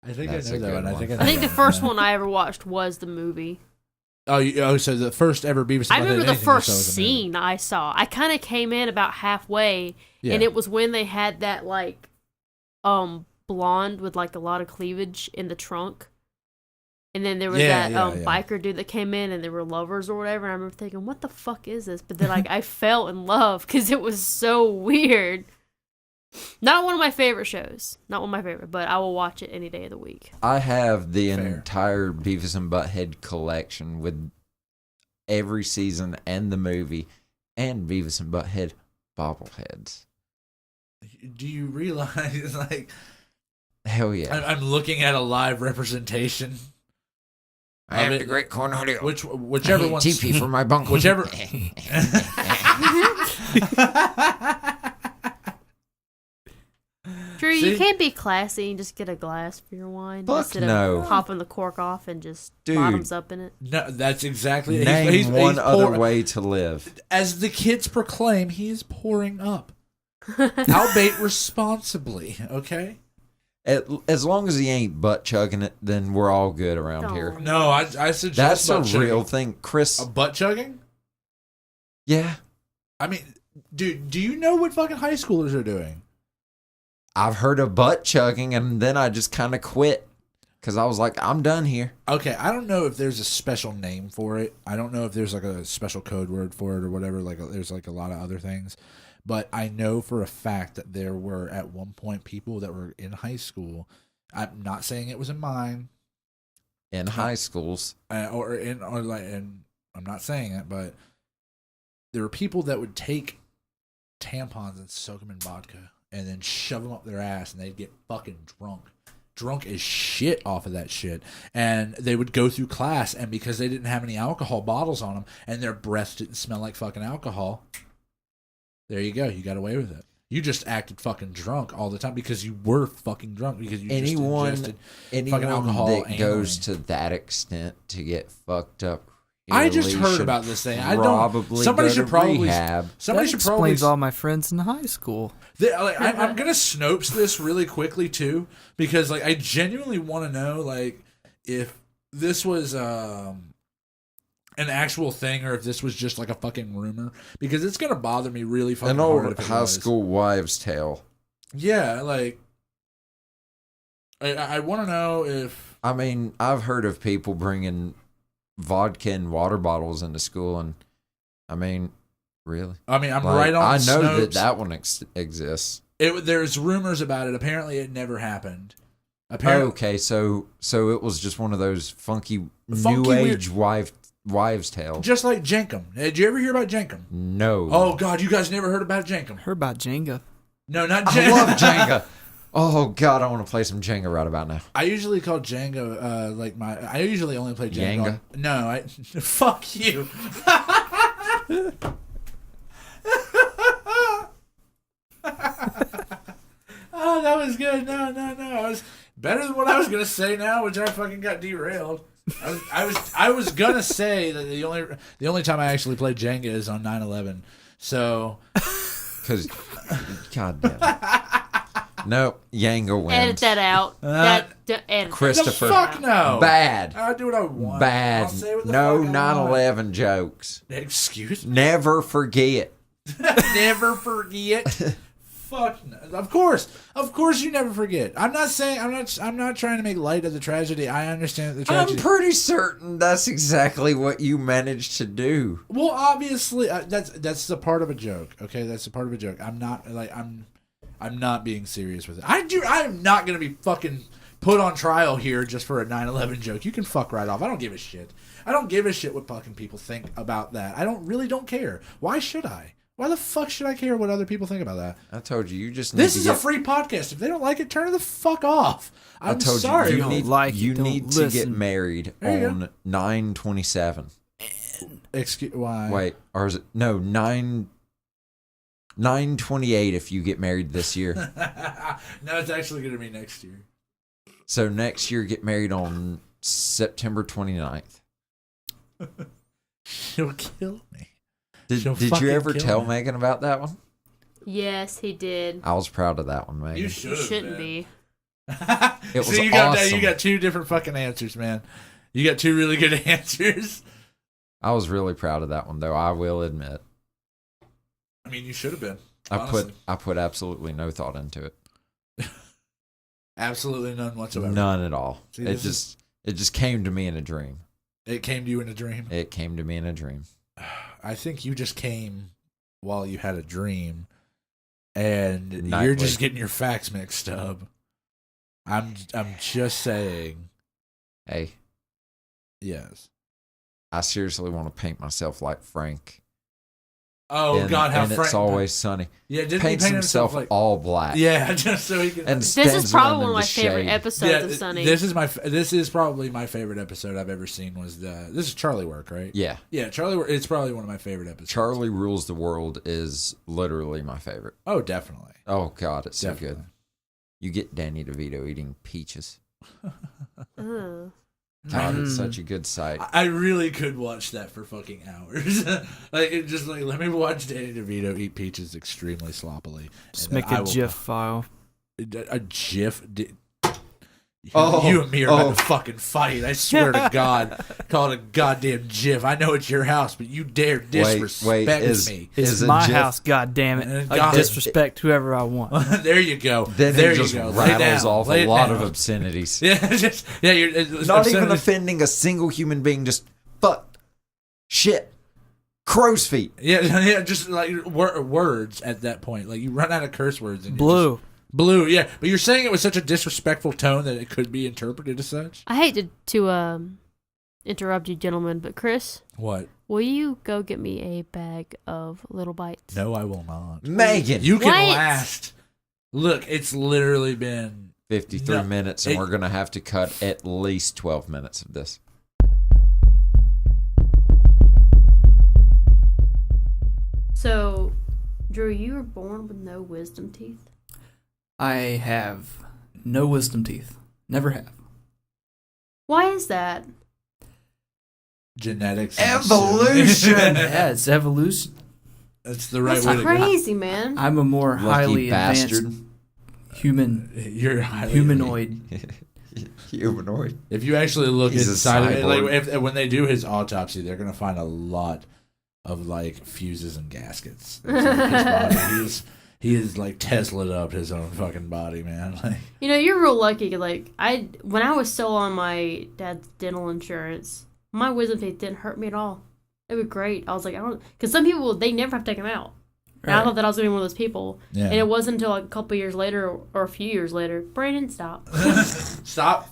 I think That's I know a that good one. one. I think the first one I ever watched was the movie. So the first ever Beavis and Butthead. I remember the anything you first saw was a movie. scene I saw. I kind of came in about halfway, Yeah. and it was when they had that like, blonde with like a lot of cleavage in the trunk, and then there was that biker dude that came in, and they were lovers or whatever. And I remember thinking, "What the fuck is this?" But then like I fell in love because it was so weird. Not one of my favorite shows. Not one of my favorite, but I will watch it any day of the week. I have the Fair. entire Beavis and Butthead collection with every season and the movie and Beavis and Butthead bobbleheads. Do you realize, like, Hell yeah. I'm looking at a live representation. I have it- the great cornholio. Whichever one's TP for my bungle. whichever. Drew, See? you can't be classy and just get a glass for your wine Fuck instead no. of popping the cork off and just Dude. bottoms up in it. No, that's exactly. Name he's one other pour- way to live. As the kids proclaim, he is pouring up, albeit responsibly. Okay. As long as he ain't butt chugging it, then we're all good around Don't. here. No, I suggest That's a butt chugging. real thing. Chris, A butt chugging. yeah, I mean, dude, do you know what fucking high schoolers are doing? I've heard of butt chugging, and then I just kind of quit because I was like, I'm done here. Okay, I don't know if there's a special name for it. I don't know if there's like a special code word for it or whatever. Like, there's like a lot of other things. But I know for a fact that there were at one point people that were in high school. I'm not saying it was in mine, In high schools, and I'm not saying it, but there were people that would take tampons and soak them in vodka and then shove them up their ass, and they'd get fucking drunk as shit off of that shit. And they would go through class, and because they didn't have any alcohol bottles on them, and their breath didn't smell like fucking alcohol, there you go. You got away with it. You just acted fucking drunk all the time because you were fucking drunk because you just ingested fucking alcohol that goes anally. to that extent to get fucked up. I just really heard should about this thing. Probably Somebody go should to probably. rehab. Somebody That should probably. explains all my friends in high school. I'm gonna Snopes this really quickly too, because like I genuinely want to know like if this was an actual thing or if this was just like a fucking rumor, because it's gonna bother me really fucking An hard old if it high was. school wives' tale. Yeah, like I want to know if I mean, I've heard of people bringing vodka and water bottles into school, and I mean, really? I'm Like, right on. I know Snopes. that one exists. There's rumors about it. Apparently, it never happened. Apparently, Okay, so it was just one of those funky Funky, new age wives' tales. just like Jenkum. Did you ever hear about Jenkum? No. Oh God, you guys never heard about Jenkum? Heard about Jenga. No, not I Jenkum. love Jenga. Oh God, I want to play some Jenga right about now. I usually call Jenga I usually only play Jenga. Jenga? No, I fuck you. Oh, that was good. No. I was better than what I was gonna say now, which I fucking got derailed. I was gonna say that the only time I actually played Jenga is on 9/11. So, Because, God damn it. Nope, Yanga wins. Edit that out. Edit Christopher. the fuck no. Bad. I do what I want. Bad. I'll say what the No fuck I want. 9/11 jokes. Excuse me. Never forget. Never forget. Fuck no. Of course you never forget. I'm not trying to make light of the tragedy. I understand the tragedy. I'm pretty certain that's exactly what you managed to do. Well, obviously that's the part of a joke. Okay, that's the part of a joke. I'm not being serious with it. I am not going to be fucking put on trial here just for a 9/11 joke. You can fuck right off. I don't give a shit. I don't give a shit what fucking people think about that. I really don't care. Why should I? Why the fuck should I care what other people think about that? I told you, you just need This to is a free podcast. If they don't like it, turn the fuck off. I'm sorry. you need to get married on 9/27. Excuse why? Wait, or is it 9/28 if you get married this year? No, it's actually going to be next year. So next year, get married on September 29th. She'll kill me. Did you ever tell Megan about that one? Yes, he did. I was proud of that one, Megan. You shouldn't be. It was See, awesome. You got two different fucking answers, man. You got two really good answers. I was really proud of that one, though. I will admit. I mean, you should have been. I put absolutely no thought into it. Absolutely none whatsoever. None at all. See, it just came to me in a dream. It came to you in a dream? It came to me in a dream. I think you just came while you had a dream, and Nightly. You're just getting your facts mixed up. I'm just saying. Hey, yes. I seriously want to paint myself like Frank. Oh God, how and Frank! It's Always Sunny. Yeah, didn't paints he paint himself like all black. Yeah, just so he can. And this is probably one of my favorite shade. episodes of Sunny. This is probably my favorite episode I've ever seen. This is Charlie Work, right? Yeah, Charlie Work. It's probably one of my favorite episodes. Charlie Rules the World is literally my favorite. Oh, definitely. Oh God, it's Definitely. so good. You get Danny DeVito eating peaches. Ugh. God, it's such a good sight. I really could watch that for fucking hours. Let me watch Danny DeVito eat peaches extremely sloppily. Just make a GIF file. A GIF. Oh, you and me are about to fucking fight. I swear to God. Call it a goddamn GIF. I know it's your house, but you dare disrespect me. It's my house, goddammit. I disrespect whoever I want. There you go. Then there he just you go. rattles off a lot of down. obscenities. You're Not even offending a single human being. Just fuck, shit, crow's feet. Yeah, just like words at that point. Like you run out of curse words. And Blue, yeah. But you're saying it with such a disrespectful tone that it could be interpreted as such. I hate to interrupt you, gentlemen, but Chris, What? will you go get me a bag of Little Bites? No, I will not. Megan, You can What? last. Look, it's literally been 53 minutes, and we're gonna have to cut at least 12 minutes of this. So, Drew, you were born with no wisdom teeth? I have no wisdom teeth. Never have. Why is that? genetics. Evolution! Yeah, it's evolution. That's the right That's way to go. crazy, man. I'm a more Lucky highly bastard. advanced human. You're highly humanoid. Humanoid. If you actually look He's a inside of it, cyborg. like when they do his autopsy, they're gonna find a lot of like fuses and gaskets. Inside his body. He is like Tesla'd up his own fucking body, man. Like, You know, you're real lucky. Like when I was still on my dad's dental insurance, my wisdom teeth didn't hurt me at all. It was great. I was like, because some people they never have to take them out. And I thought that I was gonna be one of those people. yeah. And it wasn't until like a couple years later or a few years later, Brandon, stop. Stop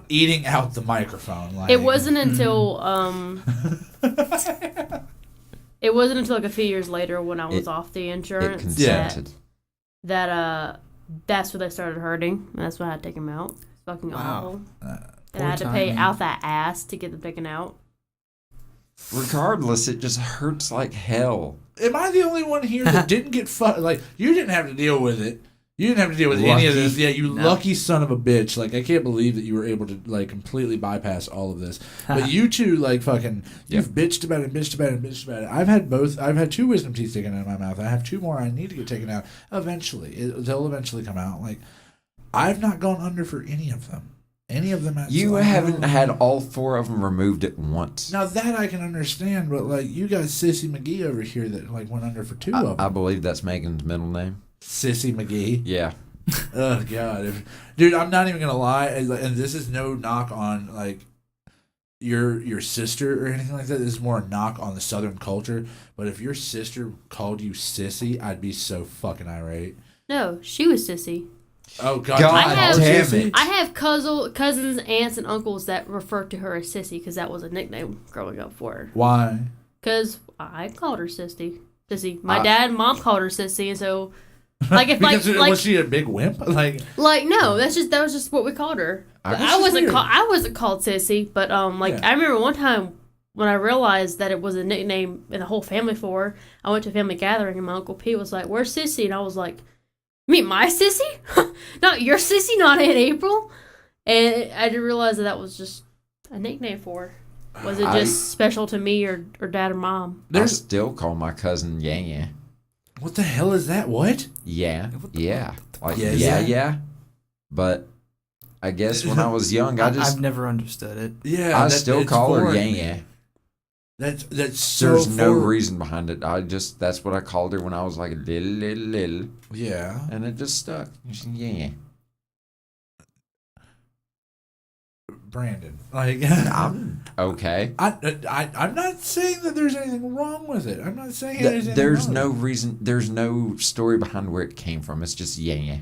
eating out the microphone. Like, It wasn't until it wasn't until like a few years later when I was off the It insurance consented. that that's when they started hurting. And that's when I had to take them out. It's fucking Wow. awful. And I had to pay out that ass to get them taken out. Regardless, it just hurts like hell. Am I the only one here that didn't get like you didn't have to deal with it? You didn't have to deal with any of Lucky. this. Yeah, you No. lucky son of a bitch. Like I can't believe that you were able to like completely bypass all of this. But you two like fucking you've bitched about it, bitched about it, bitched about it. I've had both. I've had 2 wisdom teeth taken out of my mouth. I have 2 more I need to get taken out. Eventually, they'll eventually come out. Like I've not gone under for any of them. Any of them. You haven't had all 4 of them removed at once. Now that I can understand, but like you got Sissy McGee over here that like went under for 2 of them. I believe that's Megan's middle name. Sissy McGee. Yeah. Oh God, dude, I'm not even gonna lie, and this is no knock on like your sister or anything like that. This is more a knock on the Southern culture. But if your sister called you sissy, I'd be so fucking irate. No, she was sissy. Oh God, damn it. I have cousins, aunts, and uncles that refer to her as sissy because that was a nickname growing up for her. Why? Because I called her Sissy. My dad and mom called her Sissy, and so like if because like was she a big wimp? Like no, that was just what we called her. I wasn't called Sissy, but I remember one time when I realized that it was a nickname in the whole family for her. I went to a family gathering and my Uncle Pete was like, "Where's Sissy?" And I was like, "You mean my Sissy? Not your Sissy, not Aunt April?" And I didn't realize that was just a nickname for her. Was it just special to me or dad or mom? I still call my cousin Yeah. what the hell is that? What? Yeah. Yeah. Like, Yeah. yeah. But I guess when I was young, I've never understood it. Yeah, I still call her Yeah. That's so. There's no reason behind it. That's what I called her when I was like little. Yeah. And it just stuck. Yeah. Brandon, like I'm okay. I'm not saying that there's anything wrong with it. I'm not saying there's no reason. There's no story behind where it came from. It's just yeah.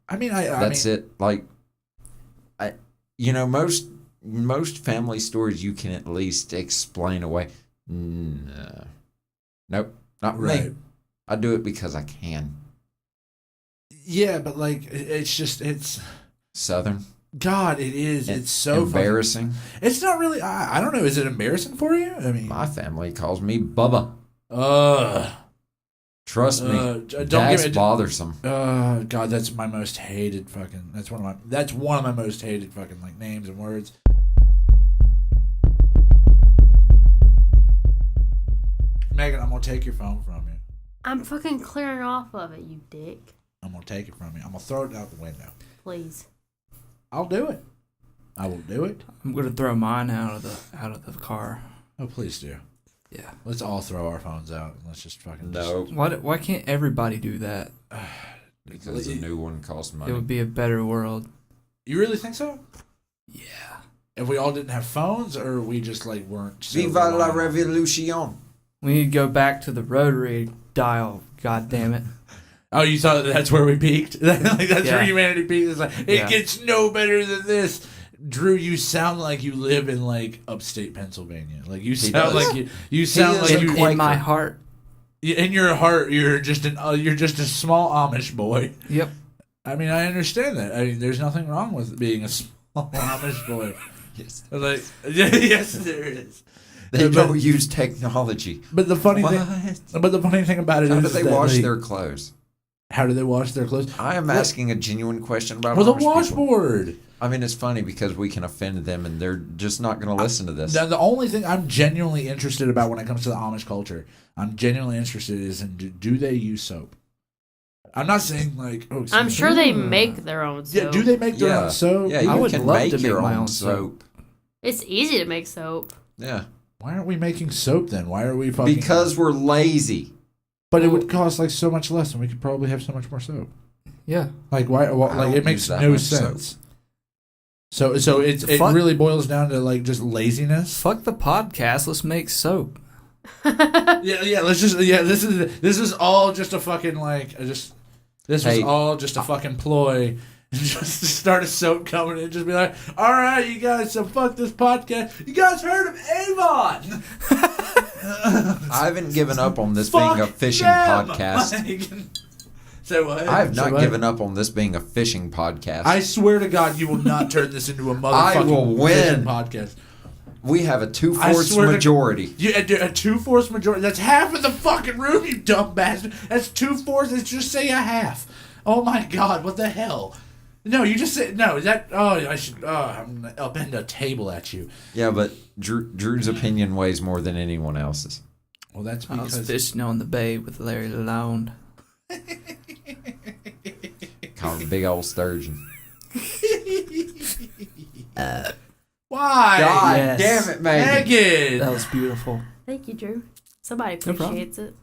I mean, that's it. Like, most family stories you can at least explain away. No. Nope, not right. me. I do it because I can. Yeah, but like it's Southern. God, it is. It's so embarrassing. It's not really. I don't know. Is it embarrassing for you? I mean, my family calls me Bubba. Trust me, that's bothersome. God, that's my most hated fucking. That's one of my most hated fucking like names and words. Megan, I'm gonna take your phone from you. I'm fucking clearing off of it, you dick. I'm gonna take it from you. I'm gonna throw it out the window. Please. I'll do it. I will do it. I'm gonna throw mine out of the car. Oh, please do. Yeah. Let's all throw our phones out. Let's just fucking. No. Why can't everybody do that? Because the new one costs money. It would be a better world. You really think so? Yeah. If we all didn't have phones, or we just like weren't. So Viva la revolution. We need to go back to the rotary dial. God damn it. Oh, you thought that's where we peaked? Like that's Yeah. where humanity peaked. It's like it gets no better than this. Drew, you sound like you live in like upstate Pennsylvania. Like you sound like you sound like you in my heart. In your heart, you're just a small Amish boy. Yep. I mean, I understand that. I mean, there's nothing wrong with being a small Amish boy. Yes. Like, yes, there is. They don't use technology. But the funny thing about it is, how do they wash their clothes? How do they wash their clothes? I am asking a genuine question about with a Amish washboard. People. I mean, it's funny because we can offend them, and they're just not going to listen to this. The only thing I'm genuinely interested about when it comes to the Amish culture, I'm genuinely interested is in do they use soap? I'm not saying like. Oh, I'm sure they make their own soap. Yeah, do they make their own soap? Yeah, you I would can love make to your make my own own soap. It's easy to make soap. Yeah. Why aren't we making soap then? Why are we fucking? Because we're lazy. But it would cost like so much less, and we could probably have so much more soap. Yeah. Like why? Well, like it makes no sense. So it really boils down to like just laziness. Fuck the podcast. Let's make soap. yeah. Let's just This is all just a fucking like this was all just a fucking ploy. Just to start a soap company and just be like, all right, you guys, so fuck this podcast. You guys heard of Avon? I haven't given up on this being a fishing podcast. Say what? I have not given up on this being a fishing podcast. I swear to God, you will not turn this into a motherfucking fishing podcast. We have a 2/4 majority. A 2/4 majority. That's half of the fucking room, you dumb bastard. That's 2/4. Let's just say a half. Oh my God, what the hell? No, you just said no. I should. I'm gonna upend a table at you. Yeah, but Drew's opinion weighs more than anyone else's. Well, that's because I was fishing on the bay with Larry Lalonde. Called a big old sturgeon. Why? God damn it, Megan. That was beautiful. Thank you, Drew. Somebody appreciates it.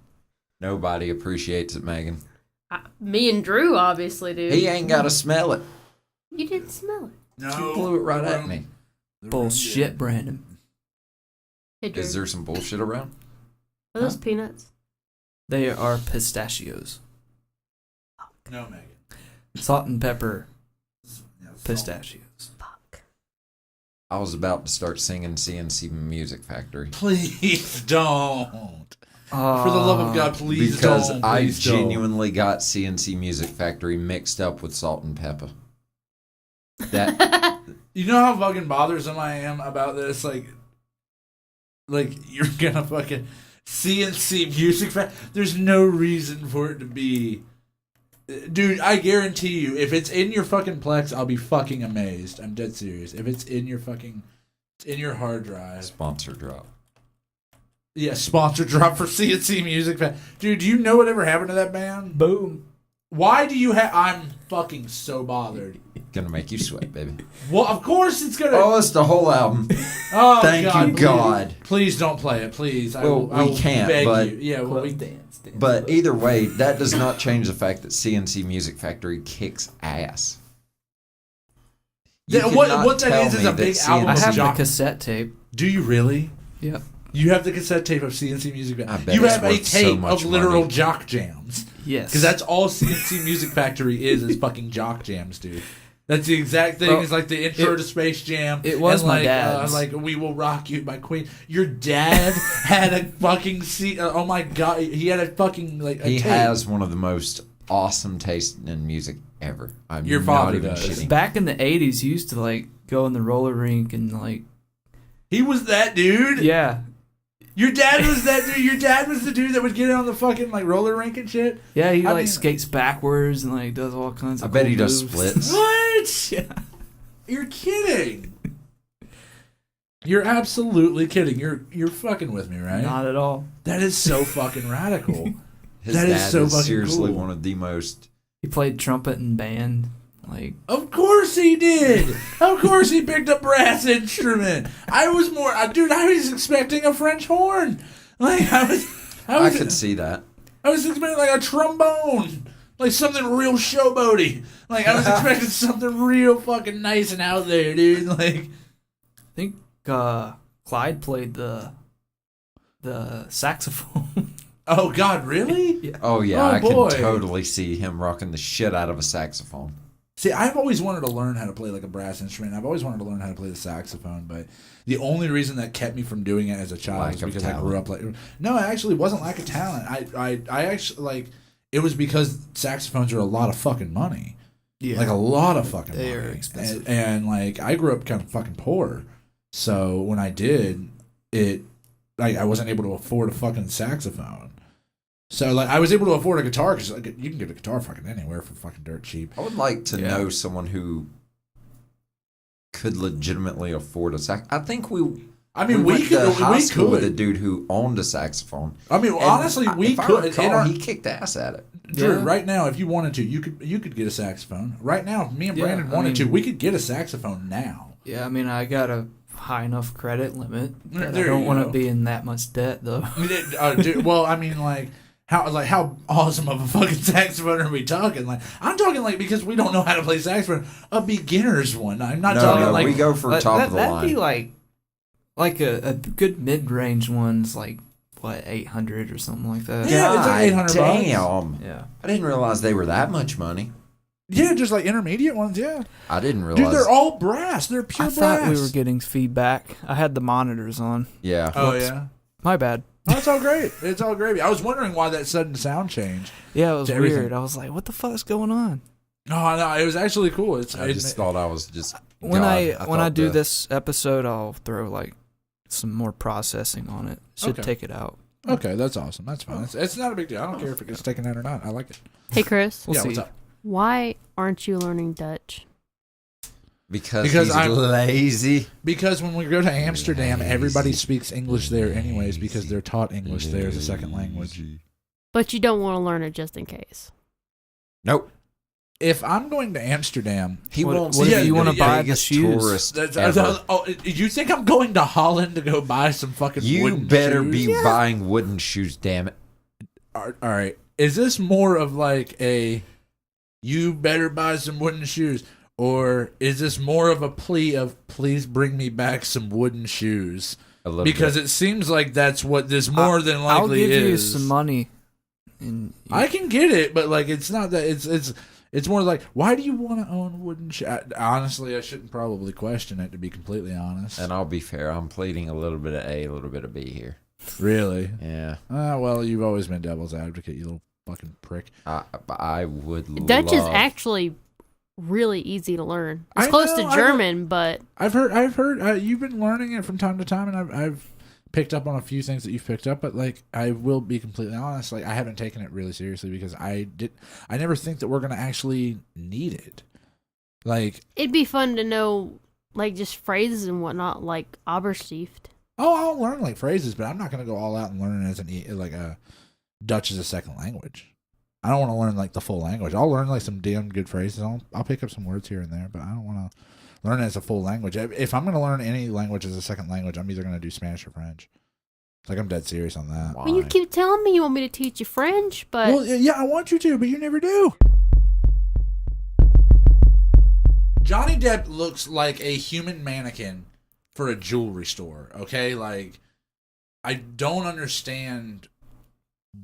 Nobody appreciates it, Megan. Me and Drew obviously do. He ain't got to smell it. You didn't smell it. No. You blew it right at me. Bullshit, Brandon. Hey, Drew. Is there some bullshit around? Are those peanuts? They are pistachios. No, Megan. Salt and pepper pistachios. I was about to start singing CNC Music Factory. Please don't. For the love of God, please because don't. I Please don't. genuinely got CNC Music Factory mixed up with Salt and Pepper. That You know how fucking bothersome I am about this? Like you're gonna fucking CNC Music Factory. There's no reason for it to be. Dude, I guarantee you, if it's in your fucking Plex, I'll be fucking amazed. I'm dead serious. If it's in your hard drive. sponsor drop. Yeah, sponsor drop for CNC Music Factory. Dude, do you know whatever happened to that band? Boom. Why do you have... I'm fucking so bothered. Gonna make you sweat, baby. Well, of course it's gonna... Oh, it's the whole album. Oh, Thank God, you, please. God. Please don't play it, please. Well, I we will can't, beg but- you. Yeah, well, we... Dance. But either way, that does not change the fact that CNC Music Factory kicks ass. You What cannot that tell is me a that big album I of have the jock... cassette tape. Do you really? Yep. You have the cassette tape of CNC Music I Factory. bet You it's have a worth so tape much of literal money. jock jams. Yes. Because that's all CNC Music Factory is fucking jock jams, dude. That's the exact thing. Well, It's like the intro to Space Jam. it was and my like, dad's. like We Will Rock You by Queen. Your dad had a fucking oh my God, he had a fucking like. A He tape. has one of the most awesome tastes in music ever. I'm Your not father even does. shitting. Back in the 80s, you used to like go in the roller rink and like. He was that dude. Yeah. Your dad was that dude. Your dad was the dude that would get on the fucking like roller rink and shit. Yeah, he I like mean- skates backwards and like does all kinds I of. bet cool he does moves. splits. What? Yeah. You're kidding. You're absolutely kidding. You're fucking with me, right? Not at all. That is so fucking radical. His That dad is so fucking seriously cool. one of the most. He played trumpet in band. Like. Of course he did. Of course he picked a brass instrument. I was expecting a French horn. Like I could see that. I was expecting like a trombone. Like something real showboaty. Like I was expecting something real fucking nice and out there, dude. Like I think Clyde played the saxophone. oh God, really? Yeah. Oh yeah, Oh, I boy. can totally see him rocking the shit out of a saxophone. See, I've always wanted to learn how to play like a brass instrument. I've always wanted to learn how to play the saxophone, but the only reason that kept me from doing it as a child Lack was of because I talent. grew up like. No, it actually wasn't lack of talent. I actually like it was because saxophones are a lot of fucking money. Yeah. Like a lot of fucking They money. are expensive. And like I grew up kind of fucking poor, so when I did it, like I wasn't able to afford a fucking saxophone. So like I was able to afford a guitar because like, you can get a guitar fucking anywhere for fucking dirt cheap. I would like to Yeah. know someone who could legitimately afford a sax. I think we. I mean, we went could. to high We school with a could. dude who owned a saxophone. I mean, And honestly, we if I could. recall, in our- he kicked ass at it. Drew, Yeah. right now, if you wanted to, you could get a saxophone. Right now, if me and Yeah, Brandon I wanted mean- to, we could get a saxophone now. Yeah, I mean, I got a high enough credit limit. But There I don't you want go. to be in that much debt, though. I mean, dude, well, I mean, like how awesome of a fucking saxophone are we talking? Like, I'm talking like because we don't know how to play saxophone, a beginner's one. I'm not talking like we go for But top of the that'd line. be like a good mid-range one's like, what, 800 or something like that? Yeah, it's like $800 bucks. Damn. Yeah. I didn't realize they were that much money. yeah, just like intermediate ones. Yeah, I didn't realize. dude, they're all brass. They're pure I thought brass. we were getting feedback. I had the monitors on. Yeah. Oh Whoops. yeah, My bad. oh, it's all great. It's all gravy. I was wondering why that sudden sound change. Yeah, it was To everything. weird. I was like, what the fuck's going on? No, it was actually cool. I just thought I was just. When God, I thought do the- this episode, I'll throw like some more processing on it. Should Okay. take it out. Okay, that's awesome. That's fine. It's not a big deal. I don't care if it gets taken out or not. I like it. Hey, Chris, We'll yeah, see. what's up? why aren't you learning Dutch? Because Because he's I'm- lazy. Because when we go to Amsterdam, everybody speaks English there anyways because they're taught English there as a second language. But you don't want to learn it just in case. Nope. If I'm going to Amsterdam, He What- won't what see if you the wanna buy the biggest shoes? tourist that's, ever. you think I'm going to Holland to go buy some fucking You wooden better shoes? be buying wooden shoes, damn it. All right. Is this more of like a you better buy some wooden shoes? Or is this more of a plea of please bring me back some wooden shoes? A little Because bit. it seems like that's what this more than likely I'll give is. you some money. And I can get it, but like it's not that it's It's more like, why do you want to own wooden honestly, I shouldn't probably question it, to be completely honest. And I'll be fair, I'm pleading a little bit of A, a little bit of B here. Really? Yeah. Well, you've always been devil's advocate, you little fucking prick. I would Dutch is love... actually really easy to learn. It's I close know, to German, but I've heard you've been learning it from time to time, and I've picked up on a few things that you've picked up, but like, I will be completely honest, like, I haven't taken it really seriously because I never think that we're gonna actually need it. Like, it'd be fun to know, like, just phrases and whatnot, like Oberstieft. oh, I'll learn like phrases, but I'm not gonna go all out and learn it as a Dutch as a second language. I don't want to learn like the full language. I'll learn like some damn good phrases. I'll pick up some words here and there, but I don't want to learn it as a full language. If I'm going to learn any language as a second language, I'm either going to do Spanish or French. Like, I'm dead serious on that. Why? Well, you keep telling me you want me to teach you French, but Well, yeah, I want you to, but you never do. Johnny Depp looks like a human mannequin for a jewelry store, okay? Like, I don't understand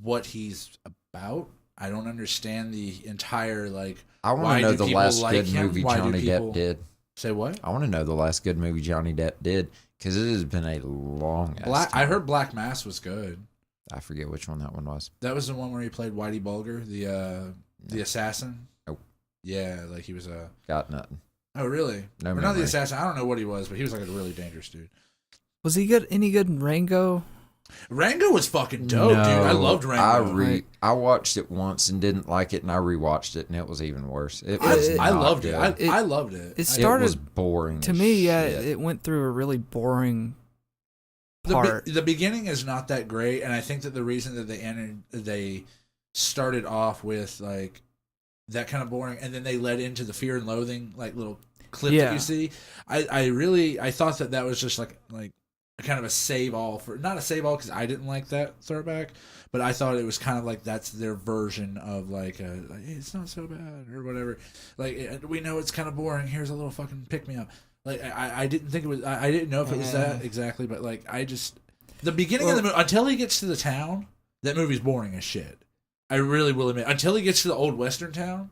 what he's about. I don't understand the entire, like, I want why to know do the people last like good him? movie Why do Johnny people- Depp did. Say what? I want to know the last good movie Johnny Depp did, because it has been a long I time. heard Black Mass was good. I forget which one that one was. That was the one where he played Whitey Bulger, the assassin. Nope. Yeah, like he was a... Got nothing. Oh, really? No Or not the memory. assassin. I don't know what he was, but he was like a really dangerous dude. Was he good? Any good in Rango? Rango was fucking dope, dude. I loved Rango. I watched it once and didn't like it, and I rewatched it, and it was even worse. It I, was I not loved it. good. I loved it. It started It was boring to as me. Yeah, shit. it went through a really boring part. The beginning is not that great, and I think that the reason that they started off with like that kind of boring, and then they led into the Fear and Loathing like little clip that Yeah. you see. I thought that was just like kind of a save all for, not a save all because I didn't like that throwback, but I thought it was kind of like that's their version of like hey, it's not so bad or whatever. Like, we know it's kind of boring. Here's a little fucking pick me up. Like, I didn't think it was. I didn't know if it was that exactly, but like, I just, the beginning of the movie, until he gets to the town, that movie's boring as shit. I really will admit. Until he gets to the old western town,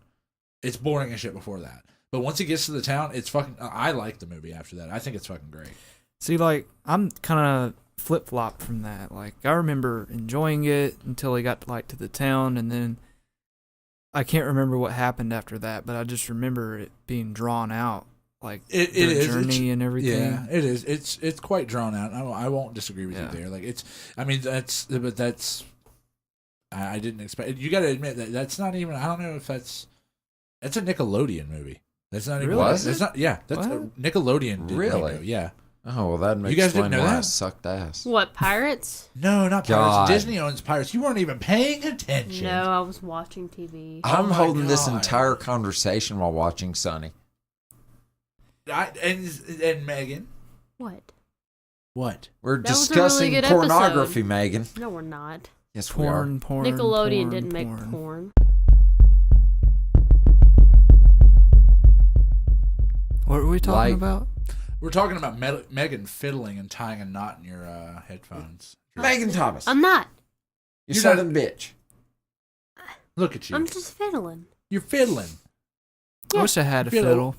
it's boring as shit before that. But once he gets to the town, it's fucking. I like the movie after that. I think it's fucking great. See, like, I'm kind of flip-flopped from that. Like, I remember enjoying it until he got to the town, and then I can't remember what happened after that, but I just remember it being drawn out, like the journey and everything. Yeah, it is. It's quite drawn out. I won't disagree with you there. Like, it's. I mean, that's. I didn't expect. You got to admit that that's not even. I don't know if that's a Nickelodeon movie. That's not even. Really? Was That's it? not. Yeah, that's Nickelodeon. Did Really? Rango, yeah. Oh, well, that makes You guys didn't explain know why I that? sucked ass. what, Pirates? No, not God. Pirates. Disney owns Pirates. You weren't even paying attention. No, I was watching TV. Oh I'm my holding this God. entire conversation while watching Sunny. And Megan. What? What? We're That was a discussing really good pornography, episode. Megan. No, we're not. Yes, we are. Porn. Nickelodeon didn't make porn. What were we talking Like- about? We're talking about Megan fiddling and tying a knot in your headphones. Megan Thomas. I'm not. You You're southern bitch. Look at you. I'm just fiddling. You're fiddling. I wish I had a Fiddle. fiddle.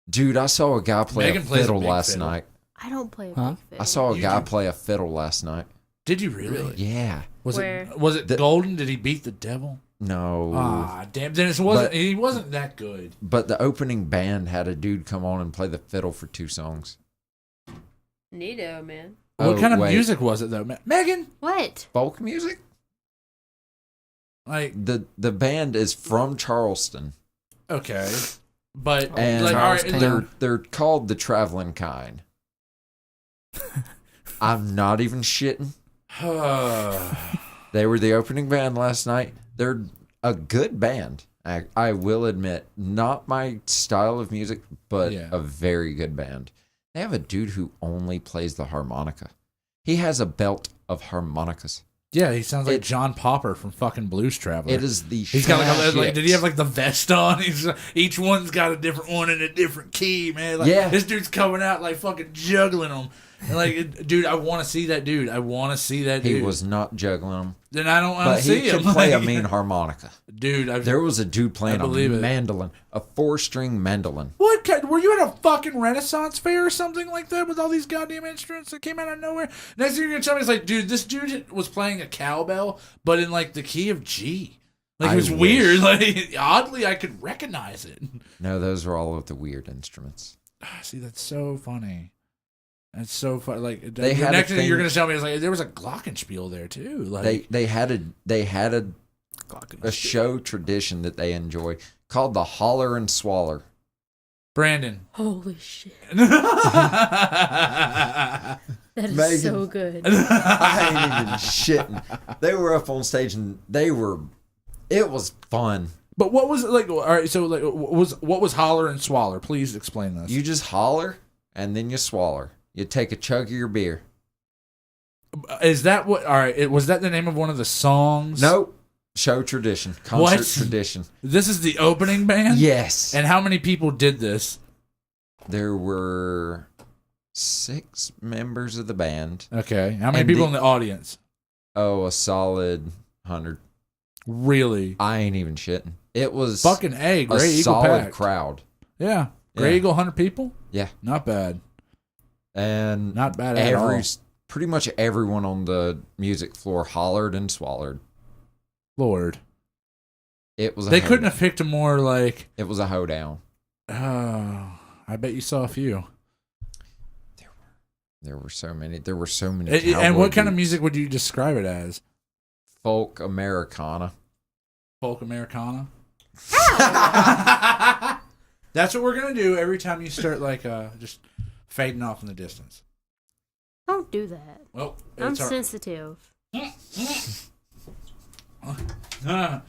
Dude, I saw a guy play Megan a plays a fiddle big last fiddle. night. I don't play a Huh? big fiddle. I saw a You guy do. play a fiddle last night. Did you really? Yeah. Was Where? it golden? Did he beat the devil? No. Ah, damn. Then it wasn't. But- He wasn't that good. But the opening band had a dude come on and play the fiddle for 2 songs. Neato, man. What kind of wait. music was it though, Megan? What? Folk music? Like, The band is from Charleston. okay, but And like, all right, Charlestown. they're called the Traveling Kind. I'm not even shitting. They were the opening band last night. They're a good band. I will admit, not my style of music, but Yeah. a very good band. They have a dude who only plays the harmonica. He has a belt of harmonicas. yeah, he sounds like John Popper from fucking Blues Traveler. It is the He's got shit. like did he have like the vest on? Each one's got a different one in a different key, man. Like, Yeah. this dude's coming out like fucking juggling them. Like, dude, I want to see that dude. I want to see that dude. He was not juggling them. Then I don't want But to see he him. could play a mean harmonica. Dude, There was a dude playing a mandolin, a 4-string mandolin. What? Were you at a fucking Renaissance fair or something like that with all these goddamn instruments that came out of nowhere? Next thing you're going to tell me is like, dude, this dude was playing a cowbell, but in like the key of G. Like, it was weird. Like, oddly, I could recognize it. No, those were all of the weird instruments. See, that's so funny. That's so funny. Like, They had next a thing you're thing- going to tell me is like, there was a glockenspiel there too. Like, They had a show tradition that they enjoy called the Holler and Swaller. Brandon. Holy shit. That That is Megan. so good. I ain't even shitting. They were up on stage and it was fun. But what was it like? All right, so like, what was holler and swaller? Please explain this. You just holler and then you swaller. You take a chug of your beer. Is that what? All right, was that the name of one of the songs? Nope. Show tradition. Concert What? tradition. This is the opening band? Yes. And how many people did this? There were 6 members of the band. Okay. How many And people in the audience? Oh, a solid 100. Really? I ain't even shitting. It was Fucking A. a Gray Eagle solid pack. crowd. Yeah. Gray Yeah. Eagle, 100 people? Yeah. Not bad. And Not bad at all. pretty much everyone on the music floor hollered and swallowed. Lord. It was. They couldn't have picked a more like. It was a hoedown. Oh, I bet you saw a few. There were so many. There were so many. And what kind of cowboy music would you describe it as? groups. Folk Americana. Folk Americana? That's what we're going to do every time you start like just fading off in the distance. Don't do that. Well, I'm it's sensitive. No.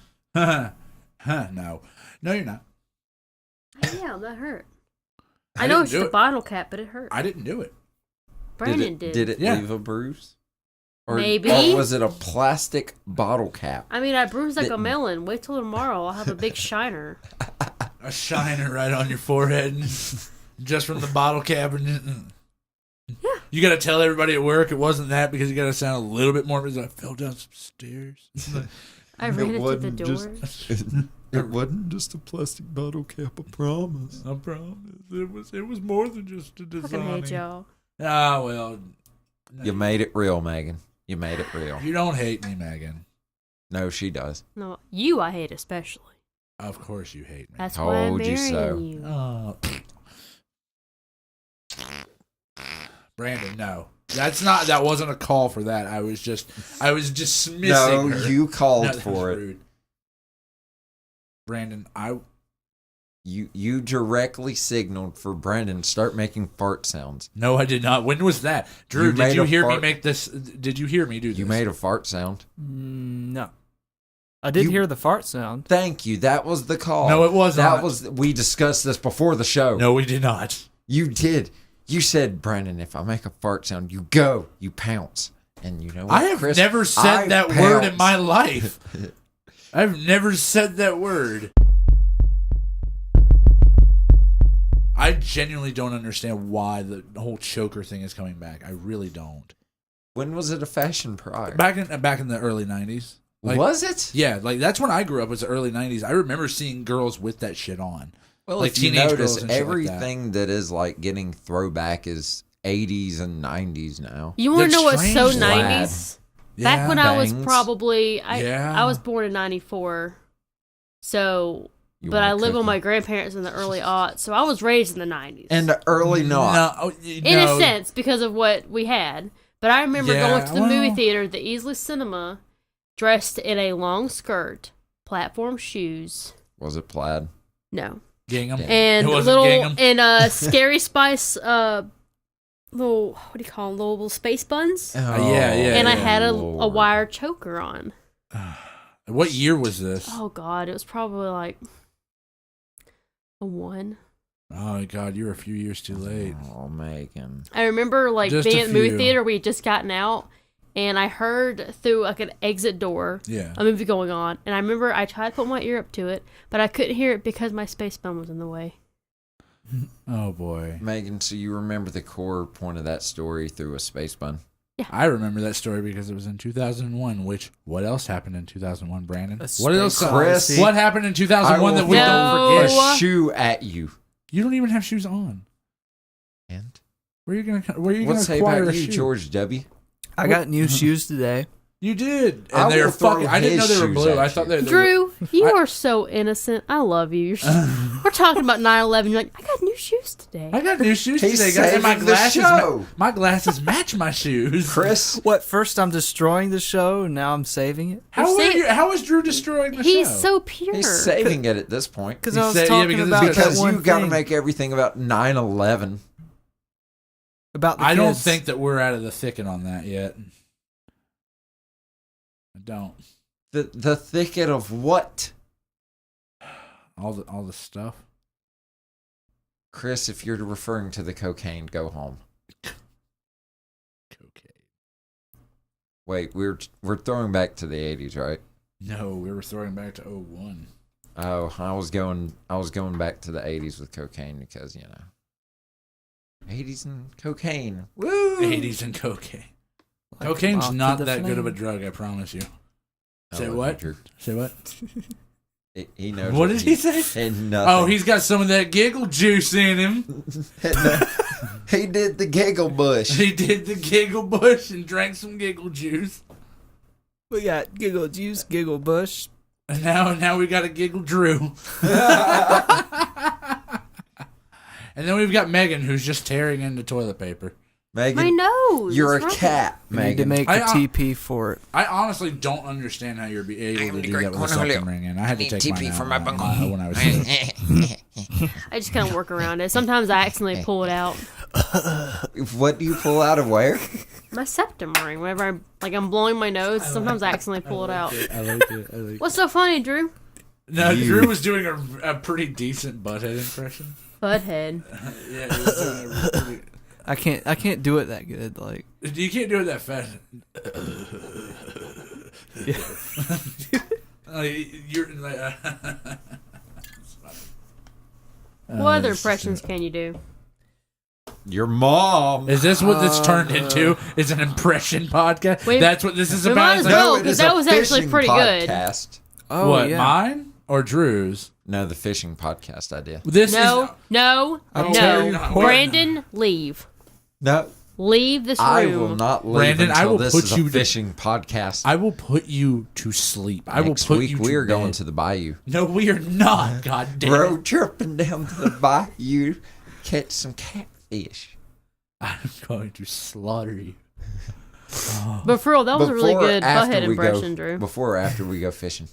No, you're not. Yeah, that hurt. I I know didn't it's do just a it. bottle cap, but it hurt. I didn't do it. Brandon did. Did it Yeah. leave a bruise? Or, Maybe. Or was it a plastic bottle cap? I mean, I bruised like a Didn't. melon. Wait till tomorrow. I'll have a big shiner. A shiner right on your forehead, just from the bottle cap. And Yeah. You got to tell everybody at work it wasn't that because you got to sound a little bit more. I fell down some stairs. I ran into the door. It wasn't just a plastic bottle cap, I promise. I promise. It was more than just a Fucking hate design. y'all. Ah, well. You made it real, Megan. You made it real. You don't hate me, Megan. No, she does. No, you I hate especially. Of course you hate me. That's why I'm Told you marrying so. you. Oh. Brandon, no. That wasn't a call for that. I was just dismissing No, her. you called No, that for was it. rude. Brandon, You directly signaled for Brandon to start making fart sounds. no, I did not. When was that? Drew, You did made you a hear me fart- make this? Did you hear me do this? You made a fart sound. No. I did You- hear the fart sound. Thank you. That was the call. No, it was That not. was. We discussed this before the show. No, we did not. You did. You said, Brandon, if I make a fart sound, you go, you pounce. And you know what, I have Chris? never said I that word in pounce. my life. I've never said that word. I genuinely don't understand why the whole choker thing is coming back. I really don't. When was it a fashion prior? Back in the early 90s. Like, was it? Yeah, like that's when I grew up, was the early 90s. I remember seeing girls with that shit on. Well, like if you teenage notice, girls and shit like that. everything that is like getting throwback is 80s and 90s now. You want to That's know what's so strange, lad. 90s? Back when I was bangs. probably Yeah. I was born in 94. So You but want I a lived with cookie? my grandparents in the early aughts. So I was raised in the 90s. And the early not. No, in a sense because of what we had. But I remember Yeah, going to the movie well- theater, the Easley Cinema, dressed in a long skirt, platform shoes. Was it plaid? No. Gingham. And It wasn't little gingham. and Scary Spice little what do you call them? Little space buns. yeah. And I had a Lord. wire choker on. What year was this? Oh god, it was probably like a 1. Oh God, you're a few years too late. Oh, Megan. I remember like Just being a at the movie few. theater. We had just gotten out, and I heard through like an exit door Yeah. a movie going on. And I remember I tried to put my ear up to it, but I couldn't hear it because my space bun was in the way. Oh, boy. Megan, so you remember the core point of that story through a space bun? Yeah. I remember that story because it was in 2001, which, what else happened in 2001, Brandon? A What else? space Chris? What happened in 2001 that we No. don't forget? A shoe at you. You don't even have shoes on. And Where are you gonna what say acquire about a you, shoe? George W? I got new shoes today. You did, I and they're will throw fucking. I didn't know his they were shoes blue. at I you. thought they were. Drew, you I- are so innocent. I love you. We're talking about 9/11. You're like, I got new shoes today. I got new shoes He's today, guys. And my saving the glasses, show. my glasses match my shoes. Chris, What? First, I'm destroying the show, and now I'm saving it How is Drew destroying the He's show? so pure. he's saving it at this point. because He I was said- yeah, talking because it's about Because that one you got to thing make everything about 9/11. about the I don't kids. think that we're out of the thicket on that yet. I don't. The thicket of what? All the stuff. Chris, if you're referring to the cocaine, go home. Cocaine. Wait, we're throwing back to the 80s, right? No, we were throwing back to 01. Oh, I was going back to the 80s with cocaine because, 80s and cocaine. Woo! 80s and cocaine. Like, Cocaine's moth to not the that good of a flame. drug, I promise you. I Say love what? you, Drew. Say what? He knows. What did he say? And nothing. Oh, he's got some of that giggle juice in him. He did the giggle bush. He did the giggle bush and drank some giggle juice. We got Giggle Juice, Giggle Bush. And now we got a giggle Drew. And then we've got Megan, who's just tearing into toilet paper. Megan, My nose. you're a What's wrong? cat, We need to Megan. make I- the TP for it. I honestly don't understand how you're able to do that with a septum ring in. I had to take mine out when I was sick. I just kind of work around it. Sometimes I accidentally pull it out. What do you pull out of where? My septum ring. Whenever I'm blowing my nose, sometimes I accidentally pull it out. I like it. What's so funny, Drew? No, Drew was doing a pretty decent butthead impression. Butthead. Yeah, he was doing a pretty... I can't do it that good. Like You can't do it that fast. You're like, What other impressions can you do? Your mom. Is this what this turned into? Is an impression podcast? Wait, That's what this is we about. might It's as like, well. it is that a was actually fishing pretty good. podcast. oh what, yeah. mine or Drew's? No, the fishing podcast idea. This No, is no, I'll tell you no. what. Brandon, leave. No, Leave this room. I will not leave Brandon, I until will this put is a you to- fishing podcast. I will put you to sleep. I will Next put week you we are to going bed. to the bayou. No, we are not. God damn it. Road tripping down to the bayou, catch some catfish. I'm going to slaughter you. But for real, that was a really Before or good after butthead we go- impression, Drew. Before or after we go fishing?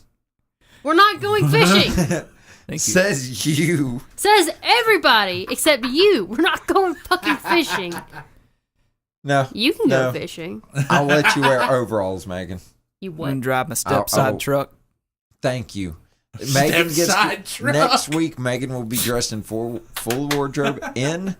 We're not going fishing. Thank you. Says you. Says everybody except you. We're not going fucking fishing. No, You can go No. fishing. I'll let you wear overalls, Megan. You I'm what? gonna drive my step side truck. Thank you. Megan Step-side truck. next week. Megan will be dressed in full wardrobe in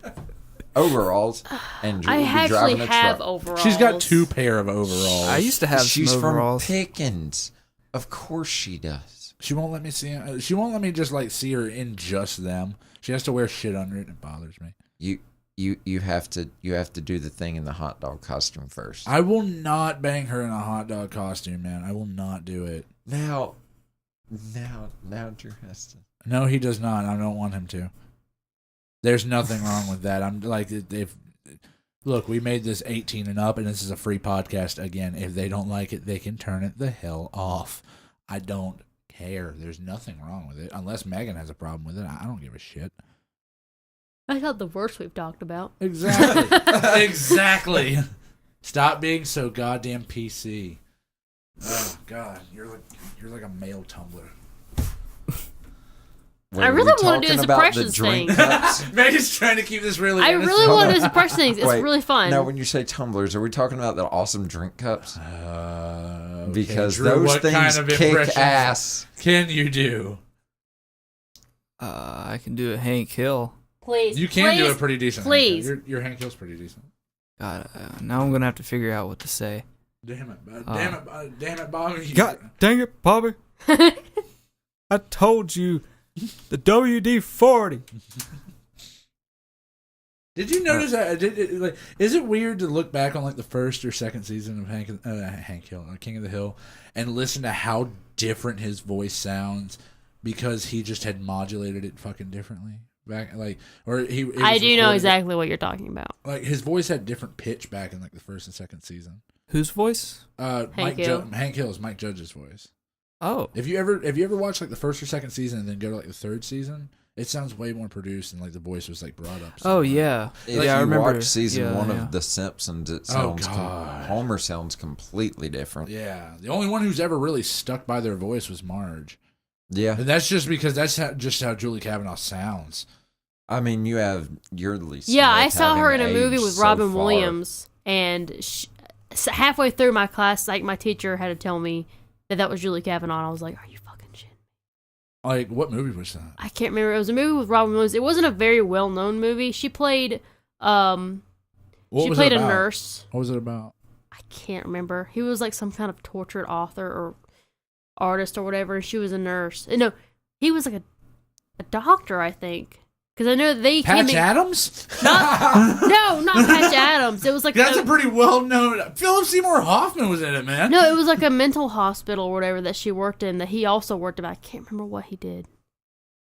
overalls, and Drew I will be actually driving a have truck. overalls. She's got 2 pair of overalls. I used to have She's some from overalls. Pickens. Of course she does. She won't let me see. She won't let me just like see her in just them. She has to wear shit under it, and it bothers me. You have to do the thing in the hot dog costume first. I will not bang her in a hot dog costume, man. I will not do it. Now Drew has to. No, he does not. I don't want him to. There's nothing wrong with that. I'm like, if look, we made this 18 and up, and this is a free podcast. Again, if they don't like it, they can turn it the hell off. I don't care. There's nothing wrong with it, unless Megan has a problem with it. I don't give a shit. I thought the worst we've talked about. Exactly. Exactly. Stop being so goddamn PC. Oh God, you're like a male tumbler. Wait, I are really we want to do talking this about the impressions drink thing. cups? Megan's trying to keep this really. I innocent. really Hold want to on. do this impression things. It's Wait, really fun. Now, when you say tumblers, are we talking about the awesome drink cups? Okay, Because Drew, those what things kind of kick impressions ass. Can you do? I can do a Hank Hill. Please. You can do please, a pretty decent. Please. Your Hank Hill's pretty decent. God, now I'm gonna have to figure out what to say. Damn it, Bobby. God dang it, Bobby! I told you the WD-40. Did you notice that? Is it weird to look back on like the first or second season of Hank Hill, King of the Hill, and listen to how different his voice sounds because he just had modulated it fucking differently back, like, or he. I do know exactly what you're talking about. Like his voice had different pitch back in like the first and second season. Whose voice? Hank Hill's Mike Judge's voice. Oh, If you ever watched like the first or second season and then go to like the third season, it sounds way more produced and like the voice was like brought up. Oh yeah, If I you remember watch season 1 of The Simpsons, it sounds Homer sounds completely different. Yeah, the only one who's ever really stuck by their voice was Marge. Yeah, And that's just because that's just how Julie Kavanaugh sounds. I mean, you have Yeardley Smith. Yeah, I saw her in a movie aged with so Robin far. Williams, and halfway through my class, like my teacher had to tell me that was Julie Kavanaugh, and I was like, "Are you fucking shit?" Like, what movie was that? I can't remember. It was a movie with Robin Williams. It wasn't a very well-known movie. She played, a nurse. What was it about? I can't remember. He was like some kind of tortured author or artist or whatever, and she was a nurse. No, he was like a doctor, I think. Because I know they Patch came in, Adams? No, not Patch Adams. It was like That's a pretty well-known... Philip Seymour Hoffman was in it, man. No, it was like a mental hospital or whatever that she worked in that he also worked in. I can't remember what he did.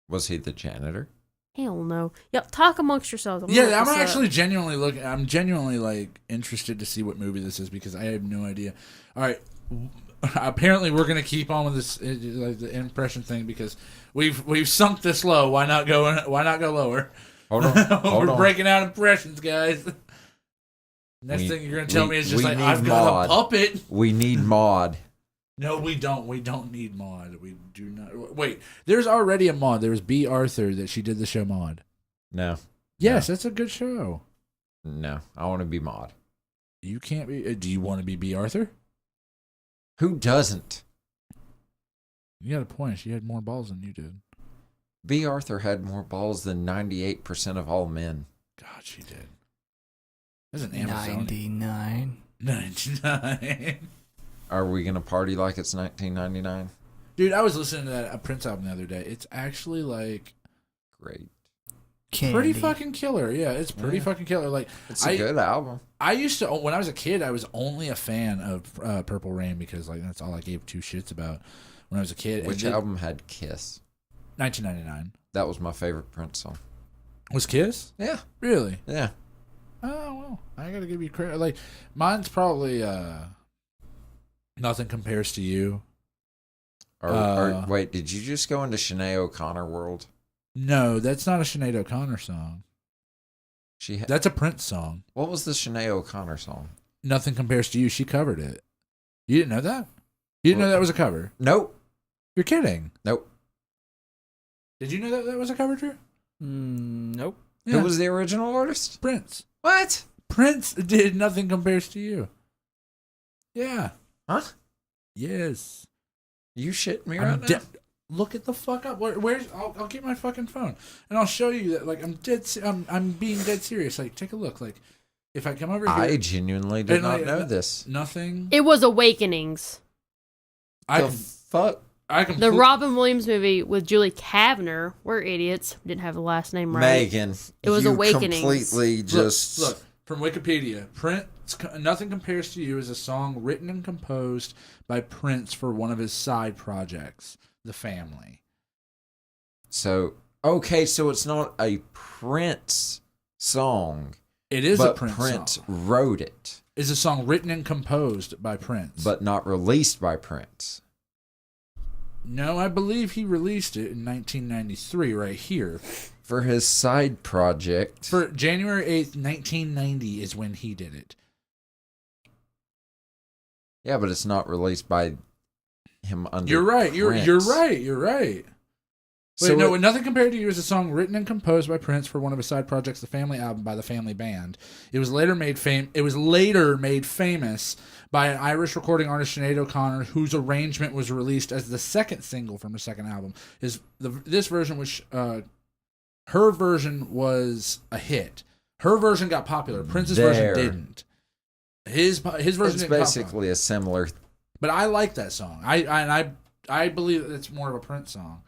Was he the janitor? Hell no. Yep, talk amongst yourselves. I'm genuinely looking... I'm genuinely, like, interested to see what movie this is because I have no idea. All right. Apparently, we're going to keep on with this like the impression thing because we've sunk this low. Why not go lower? Hold on. We're breaking out impressions, guys. Next thing you're going to tell me is just like, I've got a puppet. We need mod. No, we don't. We don't need mod. We do not. Wait, there's already a mod. There was B. Arthur that she did the show mod. No. Yes, that's a good show. No, I want to be mod. You can't be. Do you want to be B. Arthur? Who doesn't? You got a point. She had more balls than you did. B. Arthur had more balls than 98% of all men. God, she did. That's an Amazon. 99. 99. Are we going to party like it's 1999? Dude, I was listening to a Prince album the other day. It's actually like Great. Candy. pretty fucking killer. Yeah, it's pretty fucking killer. Like It's a good album. I used to, when I was a kid, I was only a fan of Purple Rain because like that's all I gave two shits about when I was a kid. Which album had Kiss? 1999. That was my favorite Prince song. Was Kiss? Yeah. Really? Yeah. Oh well, I gotta give you credit. Like mine's probably Nothing Compares to You. Wait, did you just go into Sinead O'Connor world? No, that's not a Sinead O'Connor song. That's a Prince song. What was the Sinead O'Connor song? Nothing Compares to You. She covered it. You didn't know that? You didn't know that was a cover? Nope. You're kidding. Nope. Did you know that was a cover, Drew? Nope. Yeah. Who was the original artist? Prince. What? Prince did Nothing Compares to You. Yeah. Huh? Yes. You shitting me right now? Look at the fuck up. Where's? I'll get my fucking phone and I'll show you that. Like I'm being dead serious. Like take a look. Like if I come over here, I genuinely did not know this. Nothing. It was Awakenings. Fuck. The Robin Williams movie with Julie Kavanaugh. We're idiots. Didn't have the last name right. Megan. It was you Awakenings. Completely just look from Wikipedia. Prince. Nothing Compares to You is a song written and composed by Prince for one of his side projects, The Family. So it's not a Prince song. It is but a Prince song. Wrote it. It's a song written and composed by Prince, but not released by Prince. No, I believe he released it in 1993 right here. For his side project. For January 8th, 1990 is when he did it. Yeah, but it's not released by him under You're right. Prince. You're right. So Nothing Compared to You is a song written and composed by Prince for one of his side projects, The Family album by the Family Band. It was later made famous by an Irish recording artist, Sinead O'Connor, whose arrangement was released as the second single from her second album. This version was her version was a hit. Her version got popular. Prince's version didn't. His version it's didn't basically a similar. But I like that song. I believe that it's more of a Prince song.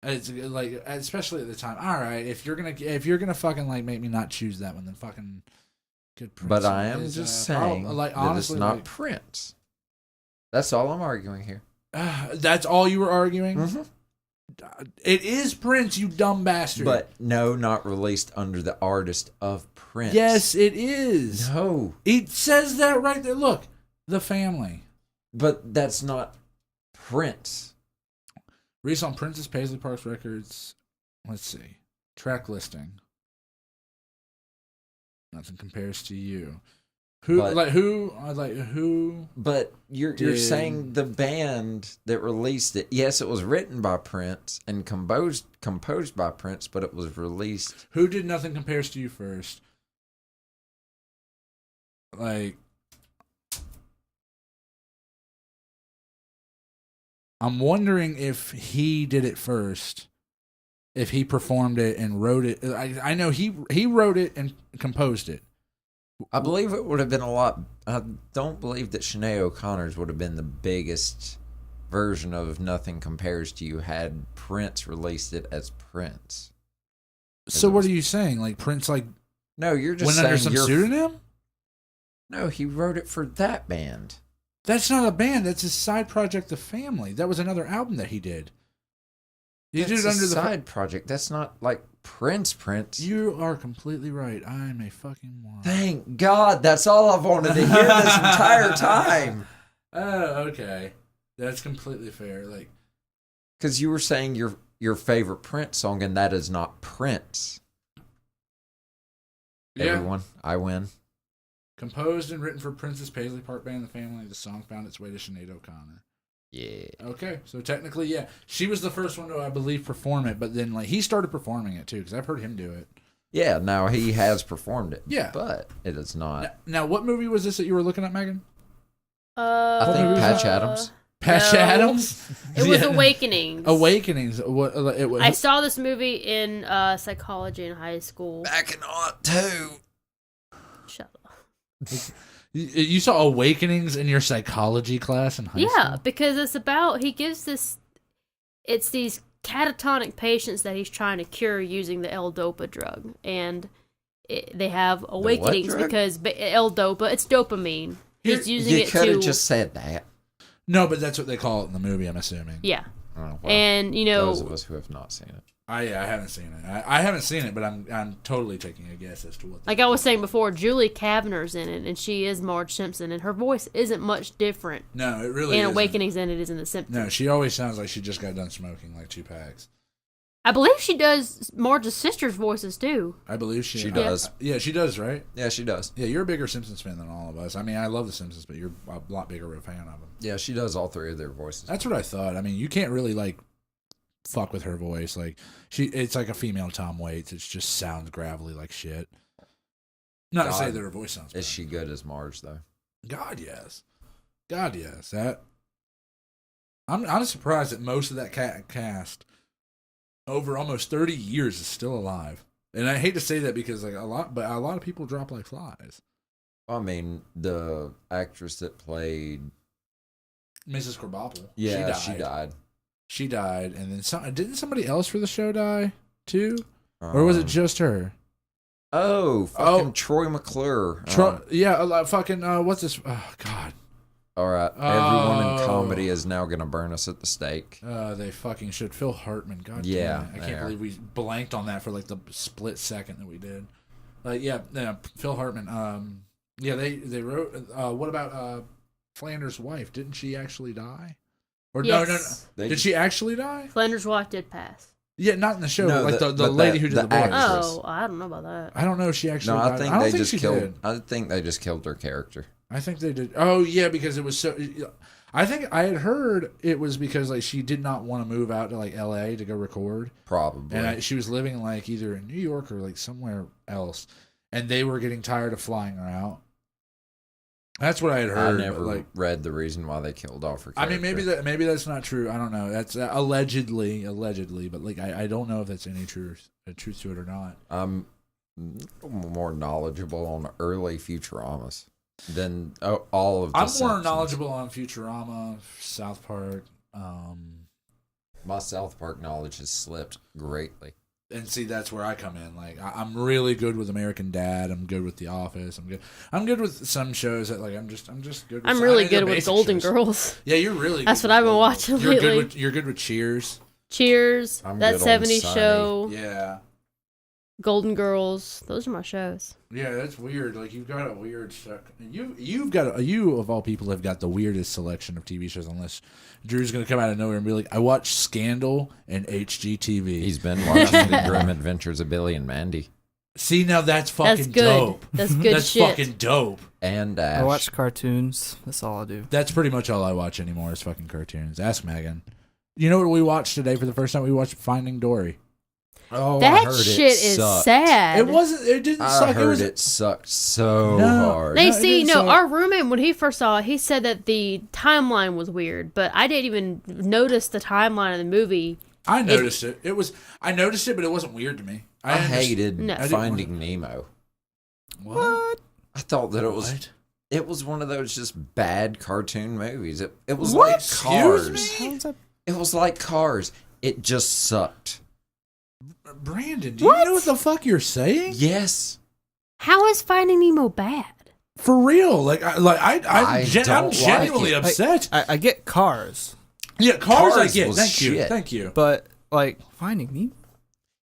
It's like, especially at the time. All right, if you're gonna fucking like make me not choose that one, then fucking good Prince. But I am just saying like, that honestly, it's not like, Prince. That's all I'm arguing here. That's all you were arguing? Mm-hmm. It is Prince, you dumb bastard. But no, not released under the artist of Prince. Yes, it is. No. It says that right there. Look, The Family. But that's not Prince. Released on Princess Paisley Parks Records. Let's see. Track listing. Nothing compares to you. Who? But you're saying the band that released it. Yes, it was written by Prince and composed by Prince, but it was released. Who did Nothing Compares to You first? Like, I'm wondering if he did it first. If he performed it and wrote it. I know he wrote it and composed it. I believe it would have been a lot. I don't believe that Sinead O'Connor's would have been the biggest version of Nothing Compares to You had Prince released it as Prince. So what are you saying? Like Prince, like no, you're just went saying under some pseudonym? No, he wrote it for that band. That's not a band. That's his side project, The Family. That was another album that he did. He did it under the side project. That's not like Prince. You are completely right. I'm a fucking moron. Thank God. That's all I've wanted to hear this entire time. Oh, okay. That's completely fair. Like, because you were saying your favorite Prince song, and that is not Prince. Yeah. Everyone, I win. Composed and written for Princess Paisley Park Band and the Family, the song found its way to Sinead O'Connor. Yeah. Okay, so technically, yeah, she was the first one to, I believe, perform it. But then, like, he started performing it too, because I've heard him do it. Yeah. Now he has performed it. Yeah, but it is not. Now, what movie was this that you were looking at, Megan? I think Patch Adams. Patch Adams. It was Awakenings. Awakenings. What? It was. I saw this movie in psychology in high school. Back in '02. Shut up. You saw Awakenings in your psychology class in high school? Yeah, because it's these catatonic patients that he's trying to cure using the L-Dopa drug. And they have awakenings because L-Dopa, it's dopamine. He's using it to... You could have just said that. No, but that's what they call it in the movie, I'm assuming. Yeah. Oh, well, and, those of us who have not seen it. I haven't seen it. I haven't seen it, but I'm totally taking a guess as to what. Like I was saying before, Julie Kavner's in it, and she is Marge Simpson, and her voice isn't much different. No, it really isn't. In Awakenings than it is in The Simpsons. No, she always sounds like she just got done smoking like 2 packs. I believe she does Marge's sister's voices too. I believe she does. Yeah, she does, right? Yeah, she does. Yeah, you're a bigger Simpsons fan than all of us. I mean, I love The Simpsons, but you're a lot bigger of a fan of them. Yeah, she does all 3 of their voices. That's what I thought. I mean, you can't really like fuck with her voice. Like it's like a female Tom Waits. It just sounds gravelly like shit. Not to say that her voice sounds bad. Is she good as Marge though? God yes. That I'm surprised that most of that cast over almost 30 years is still alive. And I hate to say that because like a lot of people drop like flies. I mean, the actress that played Mrs. Krabappel. Yeah, she died. She died, and then didn't somebody else for the show die too, or was it just her? Troy McClure. What's this? Oh God! All right, everyone in comedy is now gonna burn us at the stake. They fucking should. Phil Hartman. God yeah, damn it. I can't believe we blanked on that for like the split second that we did. Phil Hartman. They wrote. What about Flanders' wife? Didn't she actually die? Or yes. No. Did she actually die? Flanders' wife did pass. Yeah, not in the show. No, like the lady who did the voice. Oh, I don't know about that. I don't know if she actually died. I think they just killed her character. I think they did. Oh yeah, because it was so. I think I had heard it was because like she did not want to move out to like L.A. to go record. Probably. And she was living like either in New York or like somewhere else, and they were getting tired of flying her out. That's what I had heard. I never read the reason why they killed off her character. I mean, maybe that's not true. I don't know. That's allegedly, but like I don't know if that's any truth to it or not. I'm more knowledgeable on early Futuramas than all of the I'm Simpsons. more knowledgeable on Futurama, South Park. My South Park knowledge has slipped greatly. And see, that's where I come in. Like, I'm really good with American Dad. I'm good with The Office. I'm good with some shows that like I'm just good with. I'm really good with Golden Girls. Yeah, you're really. That's good what I've been watching lately. You're good with Cheers. Cheers. I'm That good on 70s Sunny. show. Yeah. Golden Girls. Those are my shows. Yeah, that's weird. Like you've got a weird you of all people have got the weirdest selection of TV shows. Unless Drew's gonna come out of nowhere and be like, I watched Scandal and HGTV. He's been watching The Grim Adventures of Billy and Mandy. See, now that's fucking That's good. dope. That's good That's shit. fucking dope. And Ash. I watch cartoons. That's all I do. That's pretty much all I watch anymore is fucking cartoons. Ask Megan. You know what we watched today for the first time? We watched Finding Dory. Oh, I That heard shit it is sucked. sad. It didn't I suck. heard it sucked so hard. They No, it see, didn't no, suck. our roommate, when he first saw it, he said that the timeline was weird, but I didn't even notice the timeline of the movie. I noticed it. I noticed it, but it wasn't weird to me. I hated No. Finding Nemo. What? I thought that it was What? it was one of those just bad cartoon movies. It was What? like Excuse Cars. me? How's that? It was like Cars. It just sucked. Brandon, do you know what the fuck you're saying? Yes. How is Finding Nemo bad? For real? I'm I don't like genuinely it. upset. I get Cars, Yeah, Cars I Cars get. was Thank you. shit. Thank you. but like Finding Nemo.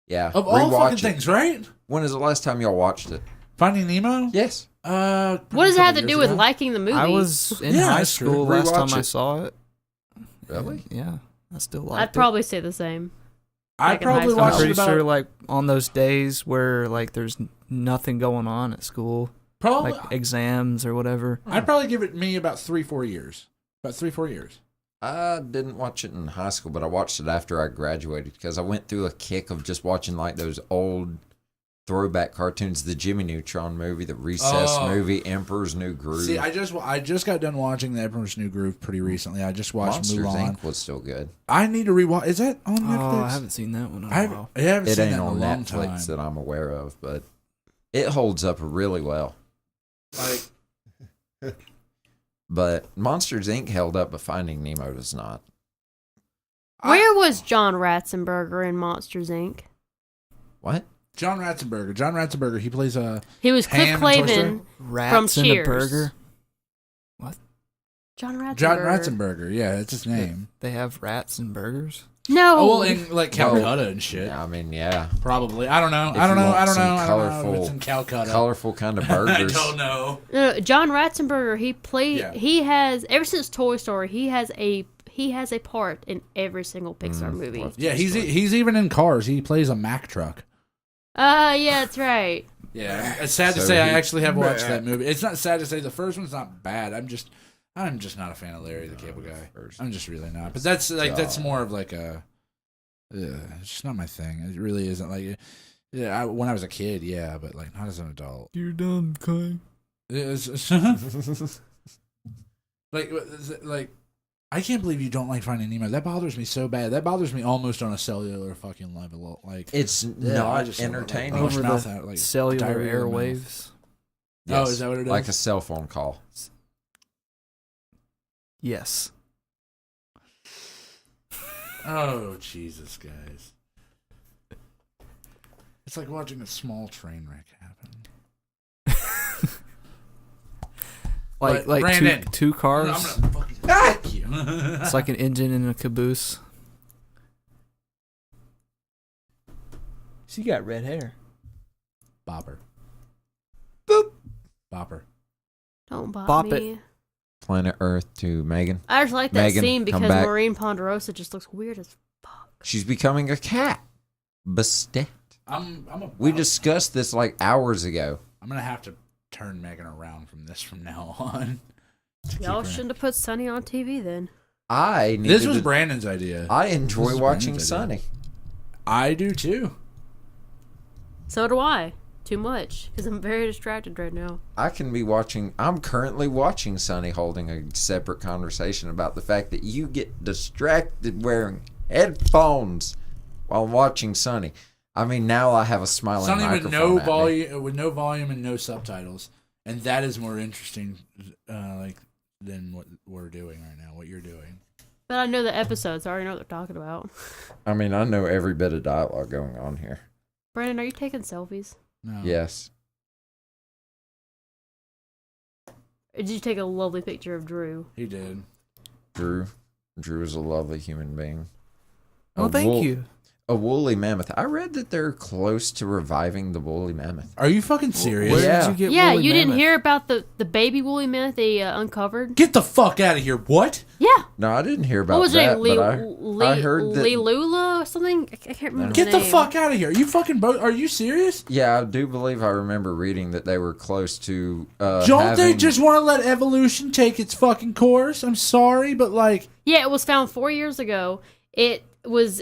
Yeah. Of all Rewatch fucking it. things, right? When is the last time y'all watched it? Finding Nemo? Yes. What does it have to do with liking the movie? I was in Yeah, high that's true. school last Rewatch time I it. saw it. Really? Yeah, I still like it. I'd probably say the same. I Back in high probably school. I'm watched it pretty about sure, like on those days where like there's nothing going on at school, probably. like exams or whatever. I'd probably give it me about 3-4 years. About 3-4 years. I didn't watch it in high school, but I watched it after I graduated because I went through a kick of just watching like those old throwback cartoons, the Jimmy Neutron movie, the Recess movie, Emperor's New Groove. See, I just got done watching The Emperor's New Groove pretty recently. I just watched Monsters Mulan. Inc. was still good. I need to rewatch. Is that on Netflix? Oh, I haven't seen that one in a while. I haven't It seen ain't that in a on long Netflix time. that I'm aware of, but it holds up really well. Like, But Monsters Inc. held up, but Finding Nemo does not. Where was John Ratzenberger in Monsters, Inc.? What? John Ratzenberger. He plays a. He was Cliff Ham in Toy Story? Clavin. Rats in Cheers. a burger. John Ratzenberger. John Ratzenberger. Yeah, that's his name. They have rats and burgers. No. Oh well, in like Calcutta and shit. Yeah, I mean, yeah. Probably. I don't know. If I don't you know. want I don't some know. I don't know if colorful- it's in Calcutta. Colorful kind of I burgers. don't know. No, John Ratzenberger, he played. Yeah. He has ever since Toy Story. He has a part in every single Pixar movie. love Yeah, Toy he's Story. he's even in Cars. He plays a Mack truck. Yeah, that's right. Yeah, it's sad to So say I he- actually have watched that movie. It's not sad to say the first one's not bad. I'm just not a fan of Larry the Cable Guy. I'm just really not. But that's more of like a. It's just not my thing. It really isn't like. Yeah, when I was a kid, yeah, but like not as an adult. You're done, Kai. like I can't believe you don't like Finding Nemo. That bothers me so bad. That bothers me almost on a cellular fucking level. Like It's I not just entertaining. Like, Over mouth the out, like, cellular diarrhea in my mouth. airwaves. Oh, is that what it is? Like a cell phone call. Yes. Oh Jesus, guys! It's like watching a small train wreck happen. Like Brandon, two cars. I'm gonna fucking fuck you. It's like an engine and a caboose. She got red hair. Bopper. Boop. Bopper. Don't bop, Bop me. Planet Earth to Megan. I just like that Megan, scene come because back. Maureen Ponderosa just looks weird as fuck. She's becoming a cat. Bastet. We I'm discussed this like hours ago. gonna have to turn Megan around from now on. to keep Y'all her- shouldn't have put Sunny on TV then. This was Brandon's idea. I enjoy This is watching Brandon's Sunny. idea. I do too. So do I. Too much because I'm very distracted right now. I'm currently watching Sunny, holding a separate conversation about the fact that you get distracted wearing headphones while watching Sunny. I mean, now I have a smiling Something with microphone no at me. volume and no subtitles, and that is more interesting, than what we're doing right now. What you're doing. But I know the episodes. I already know what they're talking about. I mean, I know every bit of dialogue going on here. Brandon, are you taking selfies? No. Yes. Or did you take a lovely picture of Drew? He did. Drew is a lovely human being. Well, thank you. A woolly mammoth. I read that they're close to reviving the woolly mammoth. Are you fucking serious? Where Yeah. did you get Yeah, woolly you didn't mammoth? hear about the baby woolly mammoth they uncovered? Get the fuck out of here. What? Yeah. No, I didn't hear about What was that, it? but I heard that. Lula or something? I can't remember. Get the name. fuck out of here. You fucking both. Are you serious? Yeah, I do believe I remember reading that they were close to. Don't they just want to let evolution take its fucking course? I'm sorry, but like. Yeah, it was found 4 years ago. It was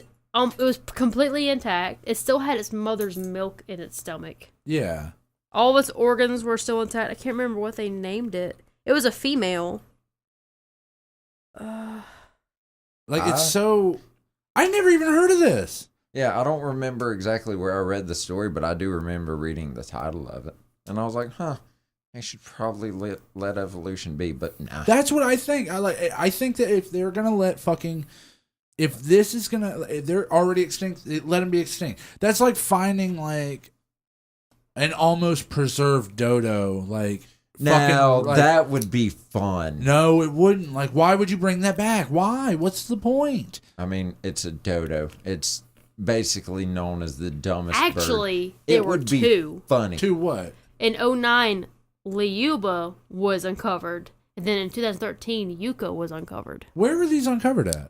completely intact. It still had its mother's milk in its stomach. Yeah. All of its organs were still intact. I can't remember what they named it. It was a female. Like, it's so. I never even heard of this. Yeah, I don't remember exactly where I read the story, but I do remember reading the title of it, and I was like, "Huh, they should probably let evolution be." But nah. That's what I think. I think that if they're gonna let fucking. If this is gonna. If they're already extinct, let them be extinct. That's like finding, like. An almost preserved dodo, like. Now, fucking, like, that would be fun. No, it wouldn't. Like, why would you bring that back? Why? What's the point? I mean, it's a dodo. It's basically known as the dumbest bird. Actually, It there were would be two. funny. To what? In 2009, Liuba was uncovered. And then in 2013, Yucca was uncovered. Where were these uncovered at?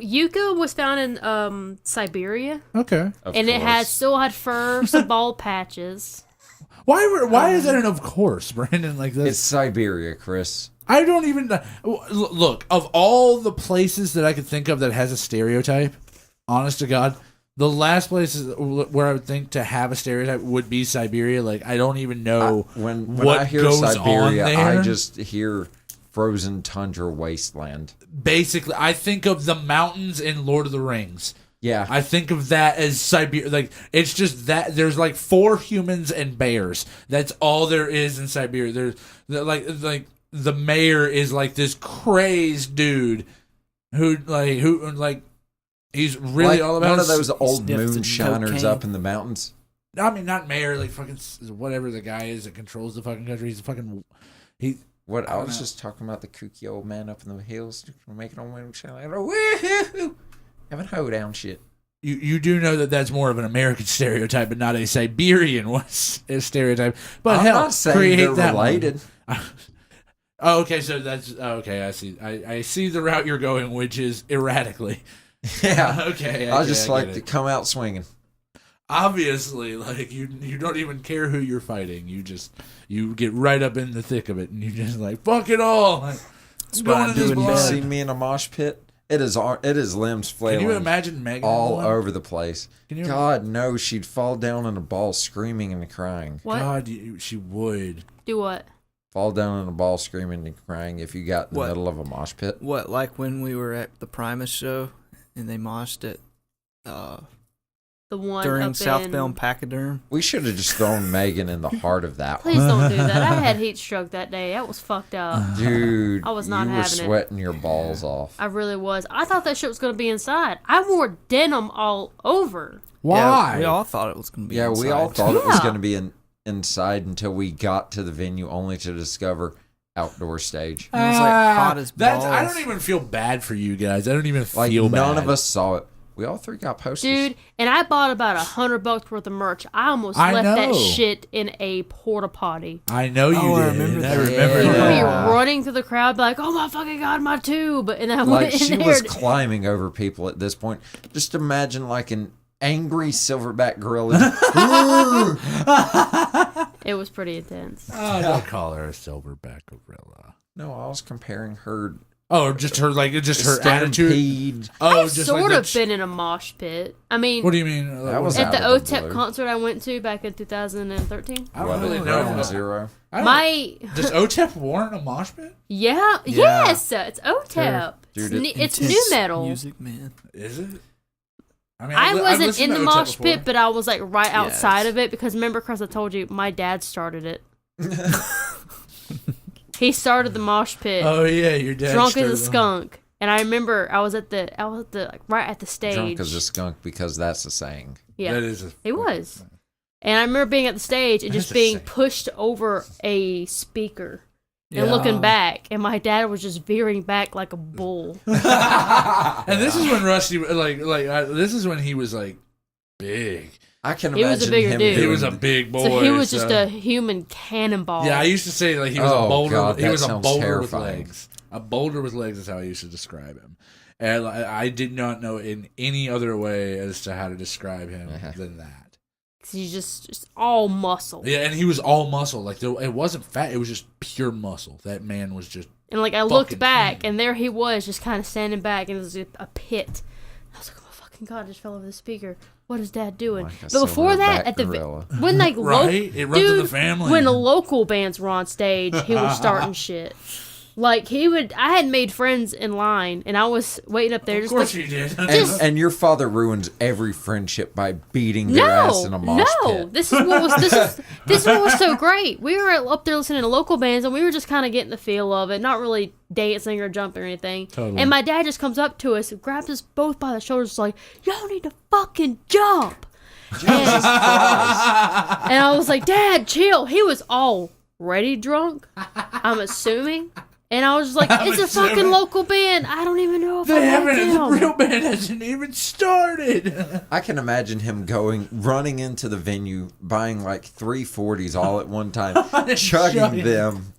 Yucca was found in Siberia. Okay. Of And it course. still had fur, some bald patches. Why is that an of course, Brandon? Like It's this, Siberia, Chris. I don't even look. Of all the places that I could think of that has a stereotype, honest to God, the last places where I would think to have a stereotype would be Siberia. Like, I don't even know When what I hear goes Siberia, on there. I just hear frozen tundra wasteland. Basically, I think of the mountains in Lord of the Rings. Yeah. I think of that as Siberia. Like, it's just that there's like 4 humans and bears. That's all there is in Siberia. There's like the mayor is like this crazed dude who he's really like all about one of those old sniffs and moonshiners cocaine. up in the mountains. I mean, not mayor, like fucking whatever the guy is that controls the fucking country. He's fucking What I don't was know. just talking about the kooky old man up in the hills making on moonshine. Like, woohoo! Having hoedown shit. You do know that that's more of an American stereotype, but not a Siberian stereotype. But I'm hell, not saying create they're that one. related. Oh, okay, so that's okay. I see. I see the route you're going, which is erratically. Yeah. Okay. I just get like it. to come out swinging. Obviously, like you don't even care who you're fighting. You get right up in the thick of it, and you just like fuck it all. Like, I'm what I going to do this in You blood. bed. see me in a mosh pit? It is limbs Can flailing you imagine Megan all one? over the place. Can you? God, no, she'd fall down in a ball screaming and crying. What? God, she would. Do what? Fall down in a ball screaming and crying if you got in the What? middle of a mosh pit. What, like when we were at the Primus show and they moshed it The one during up Southbound in... Pachyderm? We should have just thrown Megan in the heart of that Please don't do that. I had heat stroke that day. That was fucked up. one. Dude, I was not you were having it. sweating your balls off. I really was. I thought that shit was going to be inside. I wore denim all over. Why? Yeah, we all thought it was going to be Yeah, we all inside. thought it was Yeah. going to be inside until we got to the venue, only to discover outdoor stage. It was like hot as That's. I balls. don't even feel bad for you guys. I don't even Like feel bad. none of us saw it. We all three got posters. Dude, and I bought about $100 worth of merch. I almost I left that know. shit in a porta potty. I know you Oh, did. I remember that. I remember Yeah. People that. be running through the crowd, be like, "Oh my fucking god, my tube!" And then I Like went in she there. was climbing over people at this point. Just imagine like an angry silverback gorilla. It was pretty intense. Oh, don't call her a silverback gorilla. No, I was comparing her Oh, just her attitude. stampede. Oh, I've just sort like of been in a mosh pit. I mean, What do you mean? That was at the out of the OTEP blue. concert I went to back in 2013. I don't What, really Ground know. Zero. I don't- My Does OTEP warrant a mosh pit? yeah, yes, it's OTEP. Dude, It's Intense new metal. music, man. Is it? I mean, I I've wasn't listened in to the OTEP mosh before. pit, but I was like right outside Yes. of it because remember, Chris, I told you my dad started it. He started the mosh pit, Oh yeah, your dad. drunk as a stirred them. skunk, And I remember I was at the like, right at the stage. Drunk as a skunk because that's a saying. Yeah, that is. It was. And I remember being at the stage and just being pushed over a speaker and looking back, and my dad was just veering back like a bull. And this is when Rusty, this is when he was like big. I can He was a imagine bigger him. dude. He was a big boy. So he was just a human cannonball. Yeah, I used to say like he was a boulder. God, he was a sounds boulder terrifying. with legs. A boulder with legs is how I used to describe him. And I did not know in any other way as to how to describe him than that. He's just all muscle. Yeah, and he was all muscle. Like it wasn't fat; it was just pure muscle. That man was just. And like I looked back, and there he was, just kind of standing back, and it was a pit. I was like, "Oh my fucking god!" I just fell over the speaker. What is Dad doing? Like but before that, at the when like right, it runs in the family. When the local bands were on stage, he was starting shit. Like I had made friends in line, and I was waiting up there. Of course you did. And your father ruins every friendship by beating their ass in a mosh pit. This is what was so great. We were up there listening to local bands, and we were just kind of getting the feel of it, not really dancing or jumping or anything. Totally. And my dad just comes up to us, grabs us both by the shoulders, like, "Y'all need to fucking jump." And I was like, "Dad, chill." He was already drunk, I'm assuming. And I was just like, it's a fucking local band. I don't even know if I like them. The real band hasn't even started. I can imagine him running into the venue, buying like 3 40s all at one time, chugging them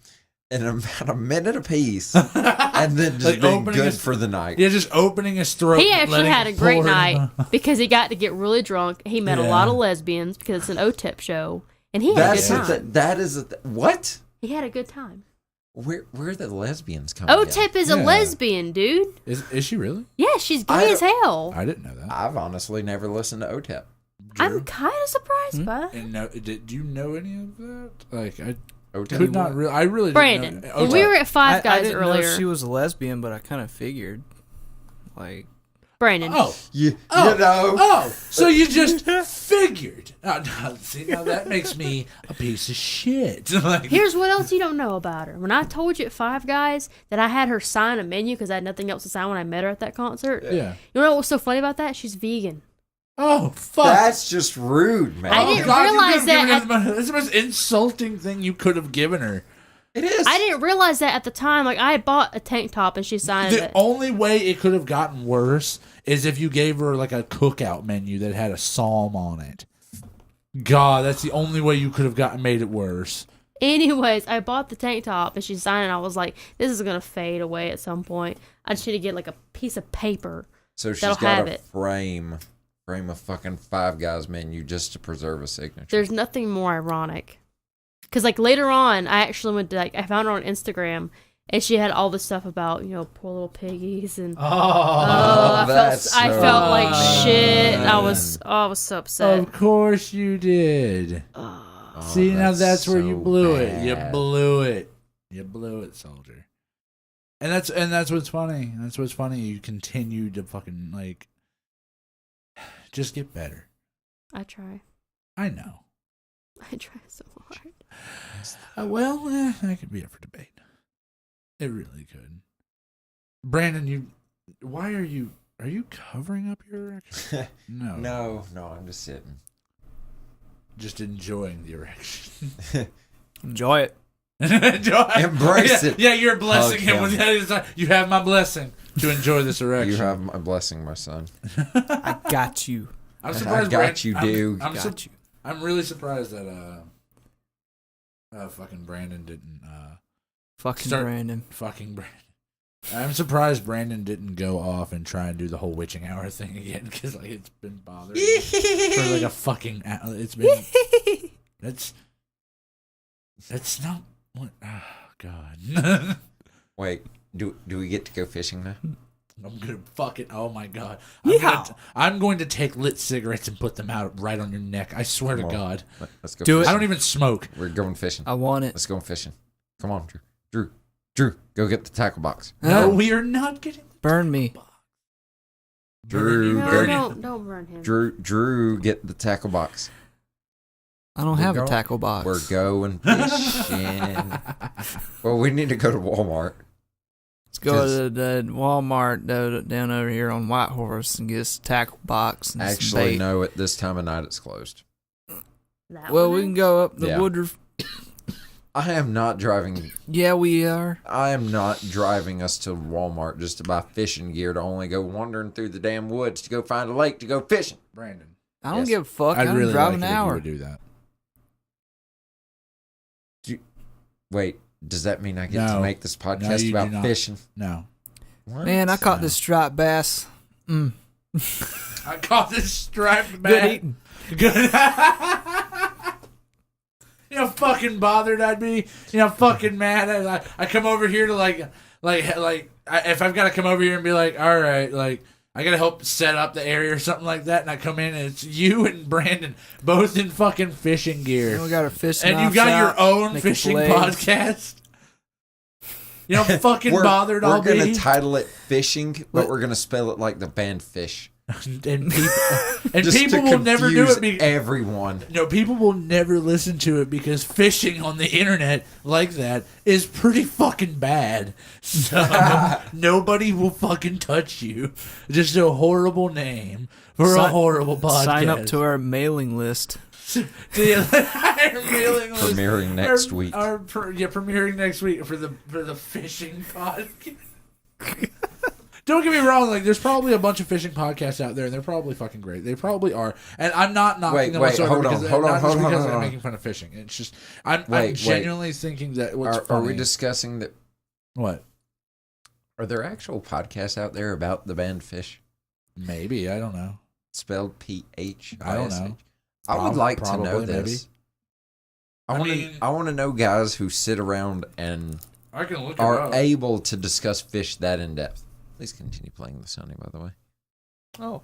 in about a minute apiece, and then just being good for the night. Yeah, just opening his throat. He actually had a great night because he got to get really drunk. He met a lot of lesbians because it's an OTEP show, and he had a good time. That is what? He had a good time. Where are the lesbians coming? OTEP is a lesbian, dude. Is she really? Yeah, she's gay as hell. I didn't know that. I've honestly never listened to OTEP. I'm kind of surprised by it. And do you know any of that? Like I OTEP? could not really. I really Brandon, didn't know. when we were at Five Guys I didn't earlier. know she was a lesbian, but I kind of figured, like. Brandon. You know. Oh, so you just figured. See, now that makes me a piece of shit. Like, Here's what else you don't know about her. When I told you at Five Guys that I had her sign a menu because I had nothing else to sign when I met her at that concert. yeah. You know what was so funny about that? She's vegan. Oh, fuck. That's just rude, man. I didn't realize that. That's the most insulting thing you could have given her. It is. I didn't realize that at the time. Like, I had bought a tank top and she signed The it. only way it could have gotten worse is if you gave her like a cookout menu that had a psalm on it. God, that's the only way you could have made it worse. Anyways, I bought the tank top and she signed it. I was like, this is going to fade away at some point. I just need to get like a piece of paper. So she's that'll got have a it. frame a fucking Five Guys menu just to preserve a signature. There's nothing more ironic. Because, like, later on, I actually went to, like, I found her on Instagram, and she had all this stuff about, poor little piggies, and I felt like shit. I was so upset. Of course you did. See, now that's where you blew it. You blew it. You blew it, soldier. And that's what's funny. That's what's funny. You continue to fucking, like, just get better. I try. I know. I try so hard. That could be up for debate. It really could. Brandon, why are you covering up your erection? No. No, I'm just sitting. Just enjoying the erection. Enjoy it. Embrace it. Yeah, you're blessing Hug him with that. You have my blessing to enjoy this erection. You have my blessing, my son. I got you. I'm surprised. I got you, dude. I'm really surprised that fucking Brandon didn't. Fucking Brandon. I'm surprised Brandon didn't go off and try and do the whole witching hour thing again because like it's been bothering me for like a fucking. It's been. That's not what. Oh God. Wait, do we get to go fishing now? I'm gonna fucking. Oh my God. Yeah. I'm going to take lit cigarettes and put them out right on your neck. I swear to God. Let's go. Do fishing. it. I don't even smoke. We're going fishing. I want it. Let's go fishing. Come on, Drew, go get the tackle box. No, we are not getting. Burn me. Drew, Don't burn him. Drew, get the tackle box. I don't have a tackle box. We're going fishing. Well, we need to go to Walmart. Let's go to the Walmart down over here on Whitehorse and get us a tackle box and some Actually, bait. no, at this time of night it's closed. Well, we can go up the Woodruff. I am not driving. Yeah, we are. I am not driving us to Walmart just to buy fishing gear to only go wandering through the damn woods to go find a lake to go fishing. Brandon, I don't give a fuck. I'd I'm really driving like an it if you hour. would do that. Wait, does that mean I get to make this podcast you about do not. fishing? No. What? Man, I caught this striped bass. I caught this striped bass. Good eating. Good. You know how fucking bothered I'd be. You know how fucking mad. I come over here to if I've got to come over here and be like, all right, like I gotta help set up the area or something like that, and I come in and it's you and Brandon both in fucking fishing gear. And we got our fishing and you got your own fishing podcast. You know how fucking bothered I'll be. We're gonna title it "Fishing," but we're gonna spell it like the band Fish. and people Just people to will never do it. Everyone. No, people will never listen to it because fishing on the internet like that is pretty fucking bad. So nobody will fucking touch you. Just a horrible name for a horrible podcast. Sign up to our mailing list. Our mailing list. Premiering next week. Premiering next week for the fishing podcast. Don't get me wrong, like there's probably a bunch of fishing podcasts out there, and they're probably fucking great. They probably are, and I'm not knocking them whatsoever because I'm making fun of fishing. It's just I'm genuinely thinking that what's funny. Are we discussing that? What? Are there actual podcasts out there about the band Fish? Maybe, I don't know. Spelled PH. I don't know. I would like to know this. Maybe. I want to know guys who sit around and I can look are able to discuss fish that in depth. Please continue playing the Sony, by the way. Oh.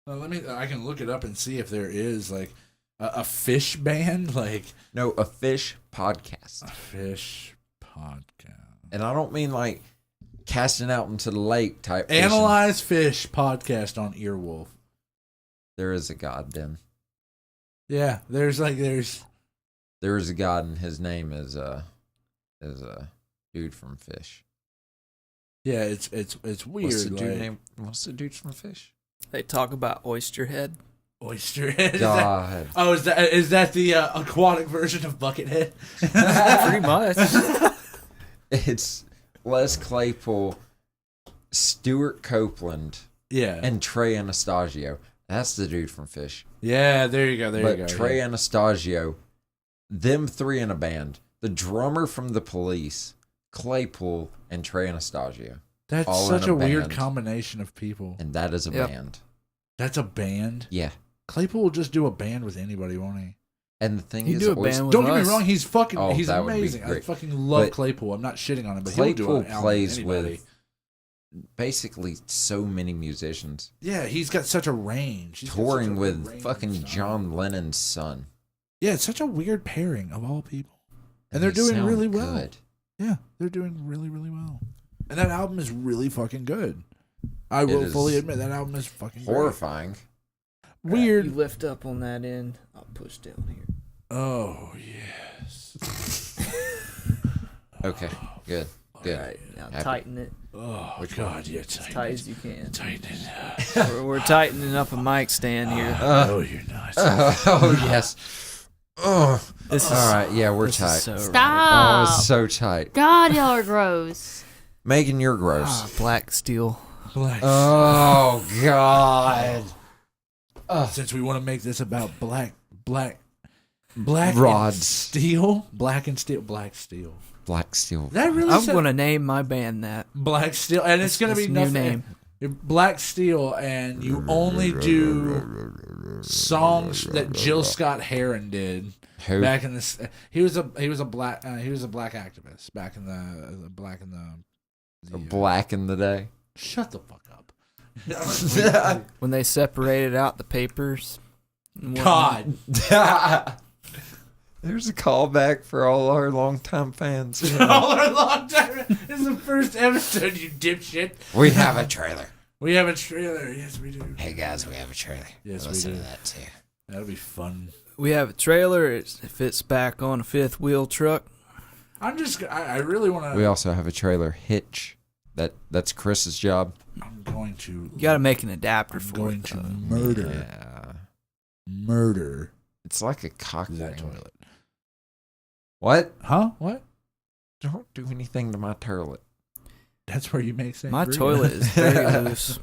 I can look it up and see if there is like a fish band, like no, a fish podcast. A fish podcast. And I don't mean like casting out into the lake type. Analyze Fish podcast on Earwolf. There is a God, then. Yeah, there is a God, and his name is a dude from Fish. Yeah, it's weird. What's the dude from Fish? They talk about Oysterhead. Oysterhead. God. Is that the aquatic version of Buckethead? Pretty much. It's Les Claypool, Stuart Copeland, and Trey Anastasio. That's the dude from Fish. Yeah, there you go. But Trey Anastasio, them three in a band. The drummer from The Police, Claypool, and Trey Anastasio. That's such a weird combination of people. And that is a band. That's a band? Yeah. Claypool will just do a band with anybody, won't he? And the thing He'd is, do a band with don't get us. me wrong, he's amazing. I fucking love But Claypool. I'm not shitting on him, but Claypool he'll do plays with basically so many musicians. Yeah, he's got such a range. Touring with fucking John Lennon's son. Yeah, it's such a weird pairing of all people. And they're doing really well. Good. Yeah, they're doing really, really well. And that album is really fucking good. I will fully admit that album is fucking horrifying. Great. Weird. You lift up on that end. I'll push down here. Oh, yes. Okay, good. Good. All right, now tighten it. Oh, God, yeah, as tight as you can. Tighten it. We're tightening up a mic stand here. Oh, you're not. Oh, yes. Oh, this is, all right. Yeah, we're tight. Stop. Oh, it's so tight. God, y'all are gross. Megan, you're gross. Black steel. Black. Oh, God. Since we want to make this about black rods, and steel, black steel. Black steel. That really. I'm going to name my band that. Black Steel, and it's going to be new nothing. name. Black Steel, and you only do songs that Jill Scott Heron did. Who? Back in this, he was a black activist back in the black in the day. Shut the fuck up. When they separated out the papers. God. There's a callback for all our longtime fans. All our long time. This is the first episode, you dipshit. We have a trailer. We have a trailer. Yes, we do. Hey guys, we have a trailer. Yes, Listen we do. to that too. That'll be fun. We have a trailer. It fits back on a fifth wheel truck. I really want to. We also have a trailer hitch. That's Chris's job. I'm going to. You got to make an adapter for going it. to murder. Yeah. Murder. It's like a cock That ring. toilet. What? Huh? What? Don't do anything to my toilet. That's where you make sense. My toilet is very loose.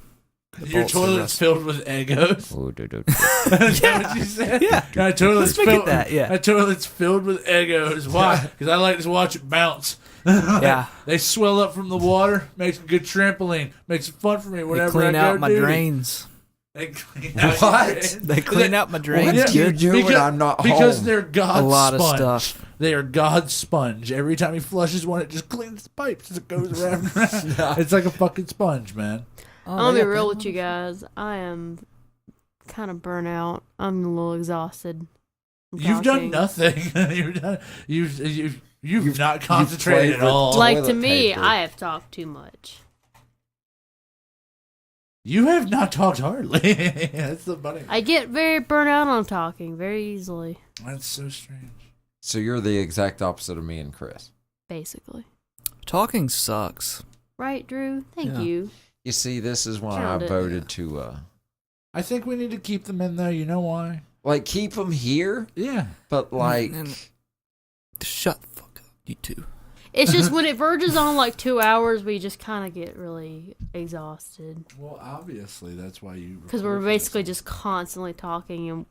The Your bolts are toilet's rusty. filled with Eggos. Oh, dude. Is that what you said? Yeah. My toilet's Let's make it filled. that, yeah. My toilet's filled with Eggos. Why? Because I like to watch it bounce. Yeah. They swell up from the water. Makes a good trampoline. Makes it fun for me. They Whenever clean I out go my duty. drains. They clean out What? your drains. They clean out my What drains. do you Good. do when I'm not Because home? they're God's A lot of sponge. stuff. They are God's sponge. Every time he flushes one, it just cleans the pipes as it goes around and around. It's like a fucking sponge, man. Oh, I'm gonna they be got real that with you guys. I am kind of burnt out. I'm a little exhausted. from You've done talking. nothing. You've not played concentrated at with all. Like to toilet me, paper. I have talked too much. You have not talked hardly. That's the funny. I get very burnt out on talking very easily, That's so strange. So you're the exact opposite of me and Chris. basically. Talking sucks. Right, Drew? Thank Yeah. you. You see, this is why Found I it. voted to I think we need to keep them in there. You know why? like keep them here, Yeah. but like Shut the fuck up, you two. It's just when it verges on like 2 hours, we just kind of get really exhausted Well, obviously that's why you. because we're basically just constantly talking and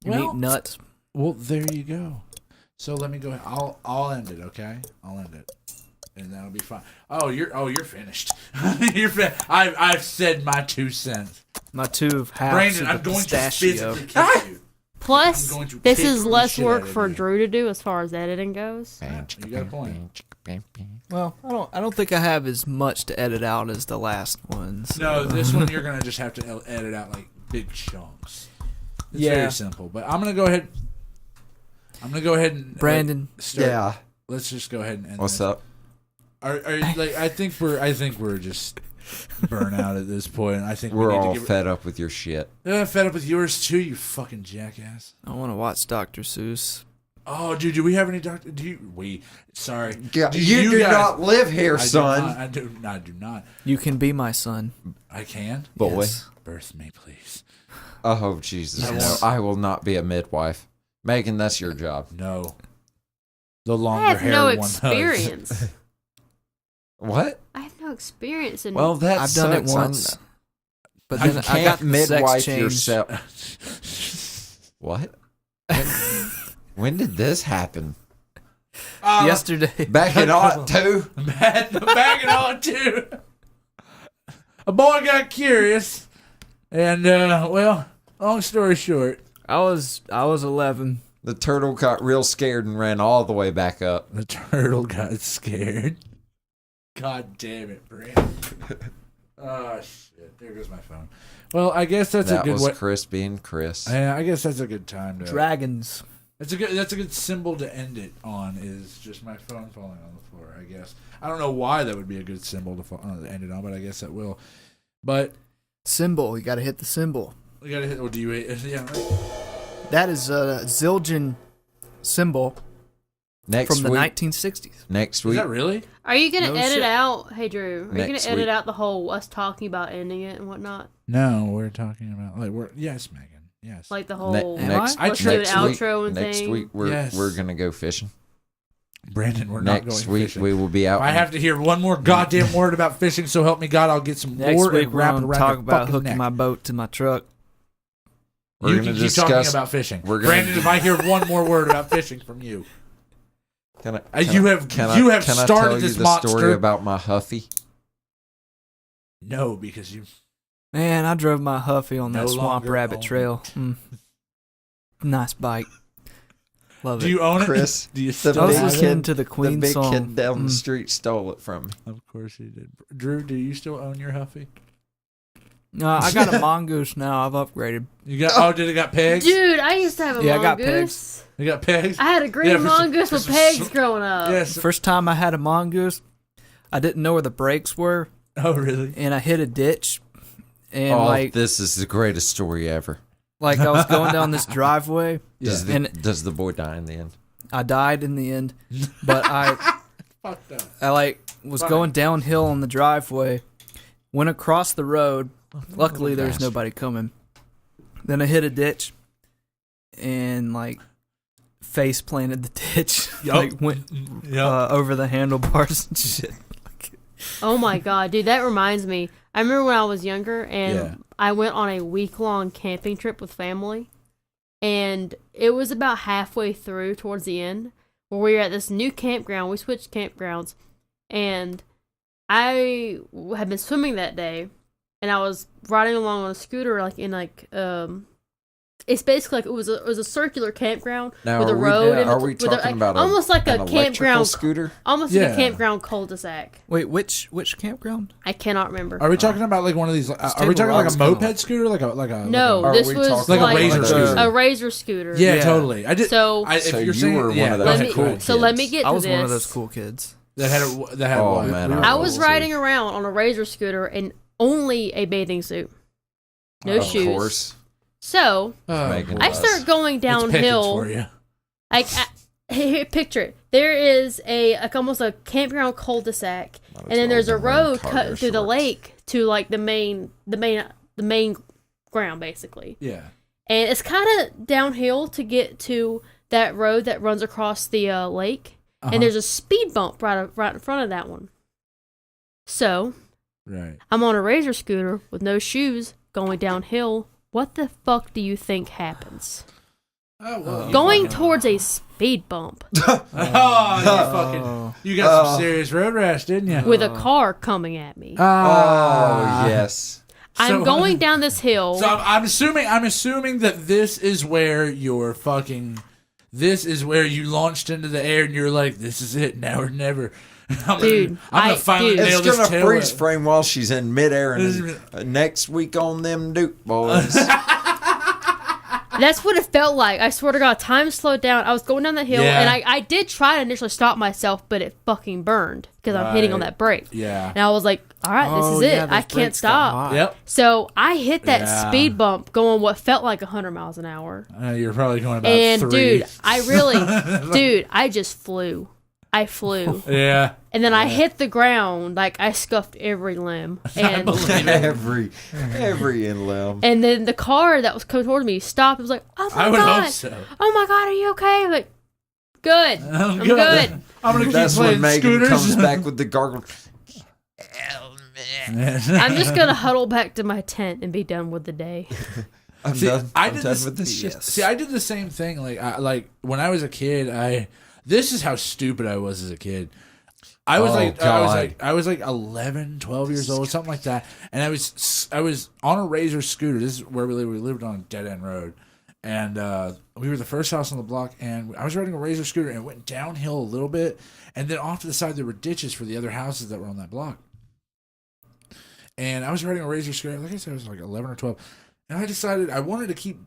You Well- eat nuts. Well, there you go. So let me go ahead. I'll end it. Okay, I'll end it, and that'll be fine. Oh, you're finished. I've said my 2 cents. My two halves Brandon, of I'm the going pistachio. to physically kick you. plus I'm going to this kick is the less shit work out of for you. Drew to do as far as editing goes. You got a point. Well, I don't think I have as much to edit out as the last ones. No, this one you're gonna just have to edit out like big chunks. It's Yeah. very simple. But I'm gonna go ahead. And Brandon. start. yeah. Let's just go ahead and end What's this. up? Are you, like I think we're just burnt out at this point. I think We're we need all to fed up with your shit. fed up with yours too. You fucking jackass. I want to watch Dr. Seuss. Oh, dude, do we have any doctor? Sorry. Yeah, Do you do guys- not live here, I son. do not. You can be my son. I can. Boy. Yes. Birth me, please. Oh Jesus, Yes. no! I will not be a midwife. Megan, that's your job. No. The longer I have hair no one does. experience. What? I have no experience in. Well, that I've done it sucks. once. But You then I can't got the midwife sex change. yourself. What? When did this happen? Yesterday. Back in '02. Back it on too. A boy got curious, and well, long story short, I was 11. The turtle got real scared and ran all the way back up. the turtle got scared. God damn it, Brandon. Oh shit! There goes my phone. Well, I guess that's That a good was way. Chris being Chris. Yeah, I guess that's a good time to. Dragons. That's a good symbol to end it on. Is just my phone falling on the floor. I guess I don't know why that would be a good symbol to end it on, but I guess that will. But Symbol. You got to hit the symbol. we gotta hit. Or do you? Yeah. That is a Zildjian symbol Next from the week. 1960s. Next Is week. that really? Are you gonna No edit shit. out? Hey Drew, are you Next gonna edit week. out the whole us talking about ending it and whatnot? No, we're talking about yes, Megan. Yes. Like the Ne- whole next I let's do an next outro week, and next thing. week Yes. we're gonna go fishing. Brandon, we're not Next going week fishing. we will be out. If I have to hear one more goddamn word about fishing, so help me God, I'll get some Next lure week and we're wrap it going to around talk your about fucking hooking neck. my boat to my truck. We're You gonna can keep discuss. talking about fishing. we're gonna Brandon, do- if I hear one more word about fishing from you, Can I, you have can you I, have can started I tell you this the monster. story about my Huffy? No, because you. Man, I drove my Huffy on No that Swamp longer Rabbit own Trail. Nice bike. Love Do it. you own it? Chris, Do you the still I was big have listening it? to the Queen the big song. kid down the street stole it from me. Of course he did. Drew, do you still own your Huffy? No, I got a mongoose now. I've upgraded. You got? Oh, did it got pegs? Dude, I used to have a Yeah, I got mongoose. You got pegs? I had a green Yeah, for some- mongoose for with some pegs sw- growing up. Yes. First time I had a mongoose, I didn't know where the brakes were, Oh, really? and I hit a ditch. And Oh, this is the greatest story ever. like I was going down this driveway, Does And- the boy die in the end? I died in the end, but Fucked up. I was going downhill on the driveway, went across the road. Luckily, there's nobody coming. Then I hit a ditch, and face planted the ditch. Went over the handlebars and shit. Oh my god, dude, that reminds me. I remember when I was younger, and I went on a week-long camping trip with family, and it was about halfway through, towards the end, where we were at this new campground. We switched campgrounds, and I had been swimming that day, and I was riding along on a scooter, it's basically it was a circular campground with a road. Are we talking about almost like a campground scooter? Almost like a campground cul-de-sac. Wait, which campground? I cannot remember. Are we talking about one of these? Are we talking like a moped scooter, like a? No, this was like a razor scooter. A razor scooter. Yeah, totally. I did. So, if you're you were one of those cool kids. So let me get to this. I was one of those cool kids that had Oh what? man, I was riding around on a razor scooter in only a bathing suit, no shoes. Of course. So I start going downhill. Picture it. There is almost a campground cul-de-sac, and then there's a road cut through the lake to the main ground, basically. Yeah. And it's kind of downhill to get to that road that runs across the lake, and there's a speed bump right in front of that one. So, I'm on a razor scooter with no shoes going downhill. What the fuck do you think happens? Going towards a speed bump. You got some serious road rash, didn't you? With a car coming at me. Yes. I'm going down this hill. So I'm assuming that this is where you launched into the air and you're like, this is it, now or never. Dude, I'm gonna finally nail this. It's gonna freeze frame while she's in midair, and next week on them Duke boys. That's what it felt like. I swear to God, time slowed down. I was going down that hill, and I did try to initially stop myself, but it fucking burned because I'm hitting on that brake. Yeah. And I was like, all right, this is it. I can't stop. Yep. So I hit that speed bump going what felt like 100 miles an hour. You're probably going about 3. Dude, I just flew. I flew. Yeah. And then I hit the ground, I scuffed every limb. And every limb. And then the car that was coming towards me stopped. It was like, oh my God. I would hope so. Oh my God, are you okay? I'm like, good. I'm good. I'm going to keep That's playing when Megan scooters. comes back with the gargle. I'm just going to huddle back to my tent and be done with the day. I'm done with this shit. See, I did the same thing. When I was a kid, this is how stupid I was as a kid. I was 11, 12 years old, something like that. And I was on a razor scooter. This is where we lived. We lived on a dead end road. And we were the first house on the block, and I was riding a razor scooter, and it went downhill a little bit. And then off to the side, there were ditches for the other houses that were on that block. And I was riding a razor scooter. Like I said, I was 11 or 12. And I decided I wanted to keep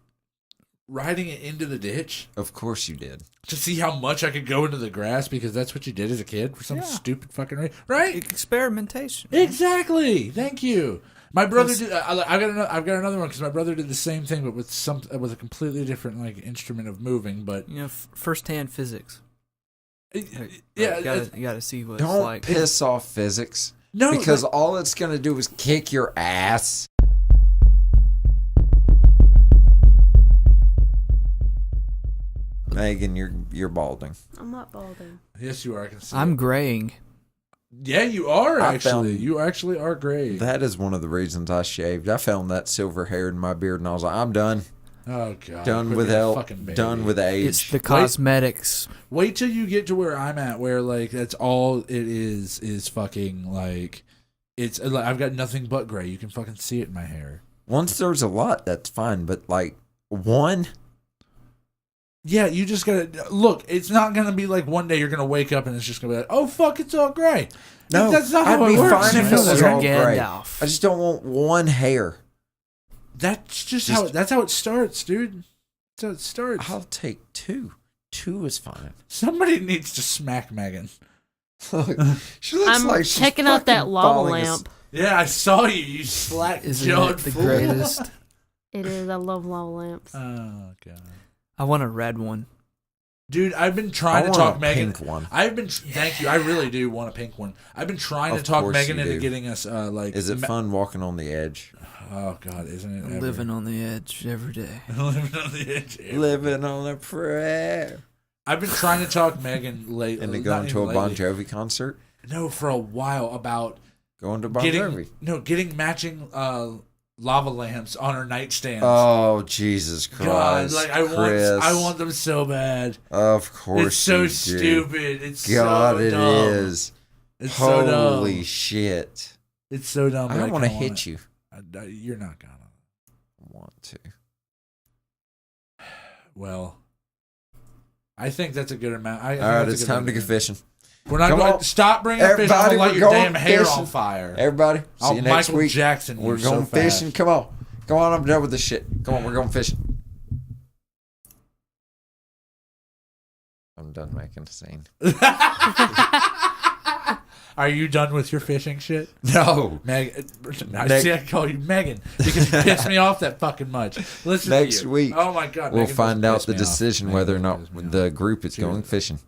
riding it into the ditch. Of course you did. To see how much I could go into the grass, because that's what you did as a kid for some stupid fucking reason. Right? Experimentation. Exactly. Thank you. My brother did. I've got another one, because my brother did the same thing, but with a completely different instrument of moving. But first-hand physics. Yeah, you gotta see what it's like. Don't piss off physics. No, because all it's gonna do is kick your ass. Megan, you're balding. I'm not balding. Yes, you are. I can see. I'm graying. Yeah, you are actually. You actually are gray. That is one of the reasons I shaved. I found that silver hair in my beard, and I was like, I'm done. Oh God! Done with done with age. It's the cosmetics. Wait till you get to where I'm at, where that's all it is fucking it's. I've got nothing but gray. You can fucking see it in my hair. Once there's a lot, that's fine, but one. Yeah, you just gotta look. It's not gonna be one day you're gonna wake up and it's just gonna be like, oh fuck, it's all gray. No, that's not how it works. I'd be fine if it was all gray. I Gandalf. just don't want one hair. That's just how. That's how it starts, dude. That's how it starts. I'll take 2. 2 is fine. Somebody needs to smack Megan. She looks like she's checking out that lava lamp. Yeah, I saw you. You slack jawed the fool. greatest? It is. I love lava lamps. Oh God. I want a red one. Dude, I've been trying to talk Megan. Pink one. Thank you. I really do want a pink one. I've been trying to talk Megan into getting us like. Is it fun walking on the edge? Oh God, isn't it? I'm living on the edge every day. Living on the edge. Living on a prayer. I've been trying to talk Megan lately. Into going to a Bon Jovi concert? No, for a while about going to Bon Jovi. No, getting matching lava lamps on her nightstand. Oh Jesus Christ! God, like I want them so bad. Of course, it's so stupid. It's God, so it dumb. is. It's so dumb. Holy shit! It's so dumb. I don't want to hit you. You're not gonna. I want to. Well, I think that's a good amount. All right, it's time to go fishing. We're not going to stop bringing up fishing. I'm going to light your damn hair on fire. Everybody, see you next week. Jackson, we're going fishing. Come on. Come on, I'm done with this shit. Come on, we're going fishing. I'm done making a scene. Are you done with your fishing shit? No. I call you Megan because you pissed me off that fucking much. Listen next week. Oh my God. We'll find out the decision whether or not the group is going fishing.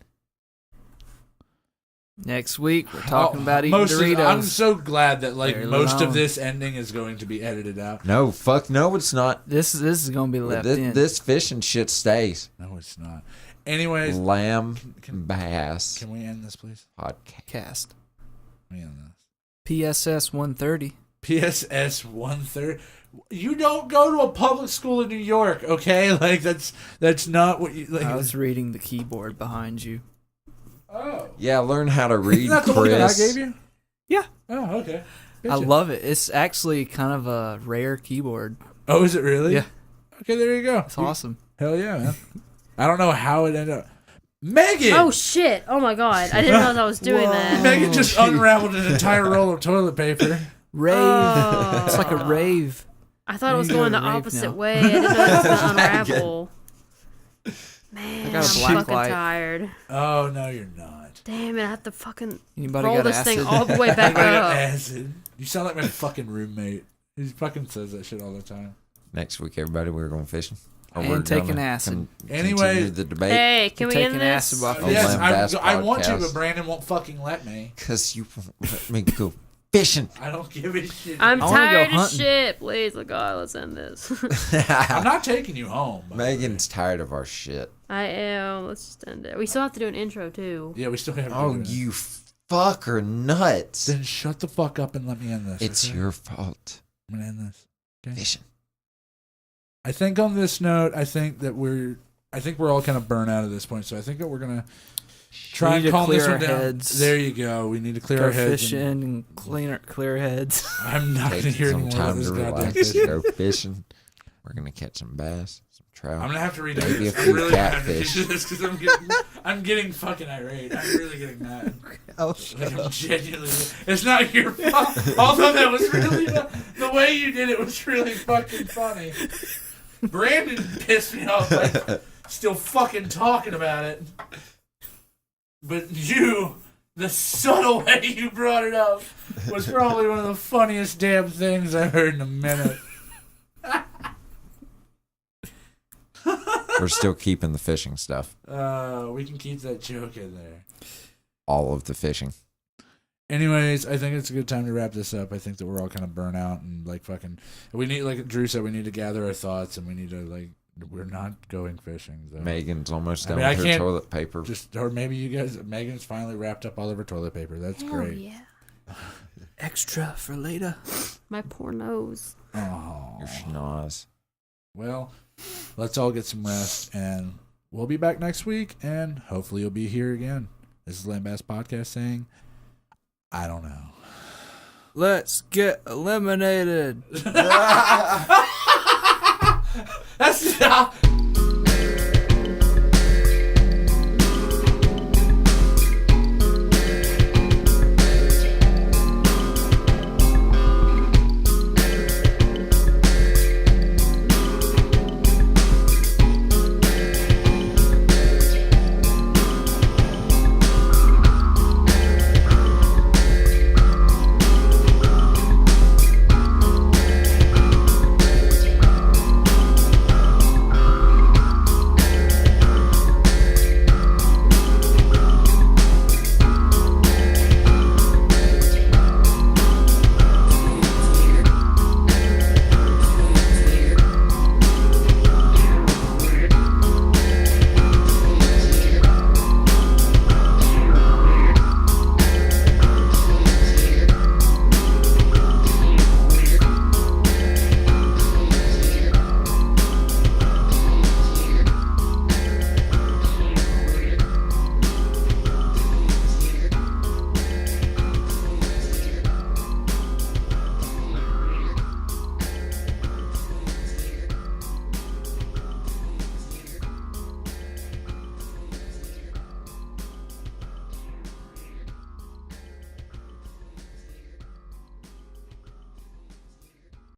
Next week, we're talking about eating Doritos. I'm so glad that most of this ending is going to be edited out. No, fuck no, it's not. This is going to be left in. This fishing shit stays. No, it's not. Anyways, lamb, bass. Can we end this, please? Podcast. Can we end this? PSS 130. PSS 130. You don't go to a public school in New York, okay? Like that's not what you. Like, I was reading the keyboard behind you. Oh. Yeah, learn how to read, Isn't that the Chris. one that I gave you? Yeah. Oh, okay. I love it. It's actually kind of a rare keyboard. Oh, is it really? Yeah. Okay, there you go. It's awesome. Hell yeah, man. I don't know how it ended up. Megan! Oh, shit. Oh, my God. I didn't know I was doing that. Megan just unraveled an entire roll of toilet paper. Rave. Oh. It's like a rave. I thought it was going the opposite way. I didn't know it was going to unravel. Man, I got a I'm black fucking light. tired. Oh, no, you're not. Damn it, I have to fucking Anybody roll got this acid? thing all the way back I got up. acid. You sound like my fucking roommate. He fucking says that shit all the time. Next week, everybody, we're going fishing. And taking acid. Anyway, the debate. Hey, can we end taking this? acid off yes, I want to, podcast. but Brandon won't fucking let me. Because you won't let me go fishing. I don't give a shit. I'm I wanna go tired of hunting. shit. Please, oh God, let's end this. I'm not taking you home. Megan's tired of our shit. I am. Let's just end it. We still have to do an intro, too. Yeah, we still have to Oh, do it. you fucker nuts. Then shut the fuck up and let me end this. It's okay? your fault. I'm gonna end this. Okay. Fishing. I think on this note, I think we're all kind of burnt out at this point. So I think that we're gonna try and calm this one down. Heads. There you go. We need to clear Go our heads. fishing and clear heads. I'm not gonna Take hear some anymore about time this to goddamn relax. fishing. Go fishing. We're going to catch some bass, some trout. I'm gonna have to redo Maybe this. a I few really have to catfish. do this because I'm getting fucking irate. I'm really getting mad. Like, I'm genuinely. It's not your fault. Although that was really the way you did it was really fucking funny. Brandon pissed me off. Like, still fucking talking about it. But you, the subtle way you brought it up, was probably one of the funniest damn things I've heard in a minute. We're still keeping the fishing stuff. We can keep that joke in there. All of the fishing. Anyways, I think it's a good time to wrap this up. I think that we're all kind of burnt out and like fucking. We need, like Drew said, we need to gather our thoughts and we need to like. We're not going fishing though. Megan's almost done I with her can't toilet paper. or maybe you guys. Megan's finally wrapped up all of her toilet paper. That's Hell great. yeah. Extra for later. My poor nose. Oh, Your schnoz. well, let's all get some rest and we'll be back next week and hopefully you'll be here again. This is Lambast Podcast saying, I don't know. Let's get eliminated. That's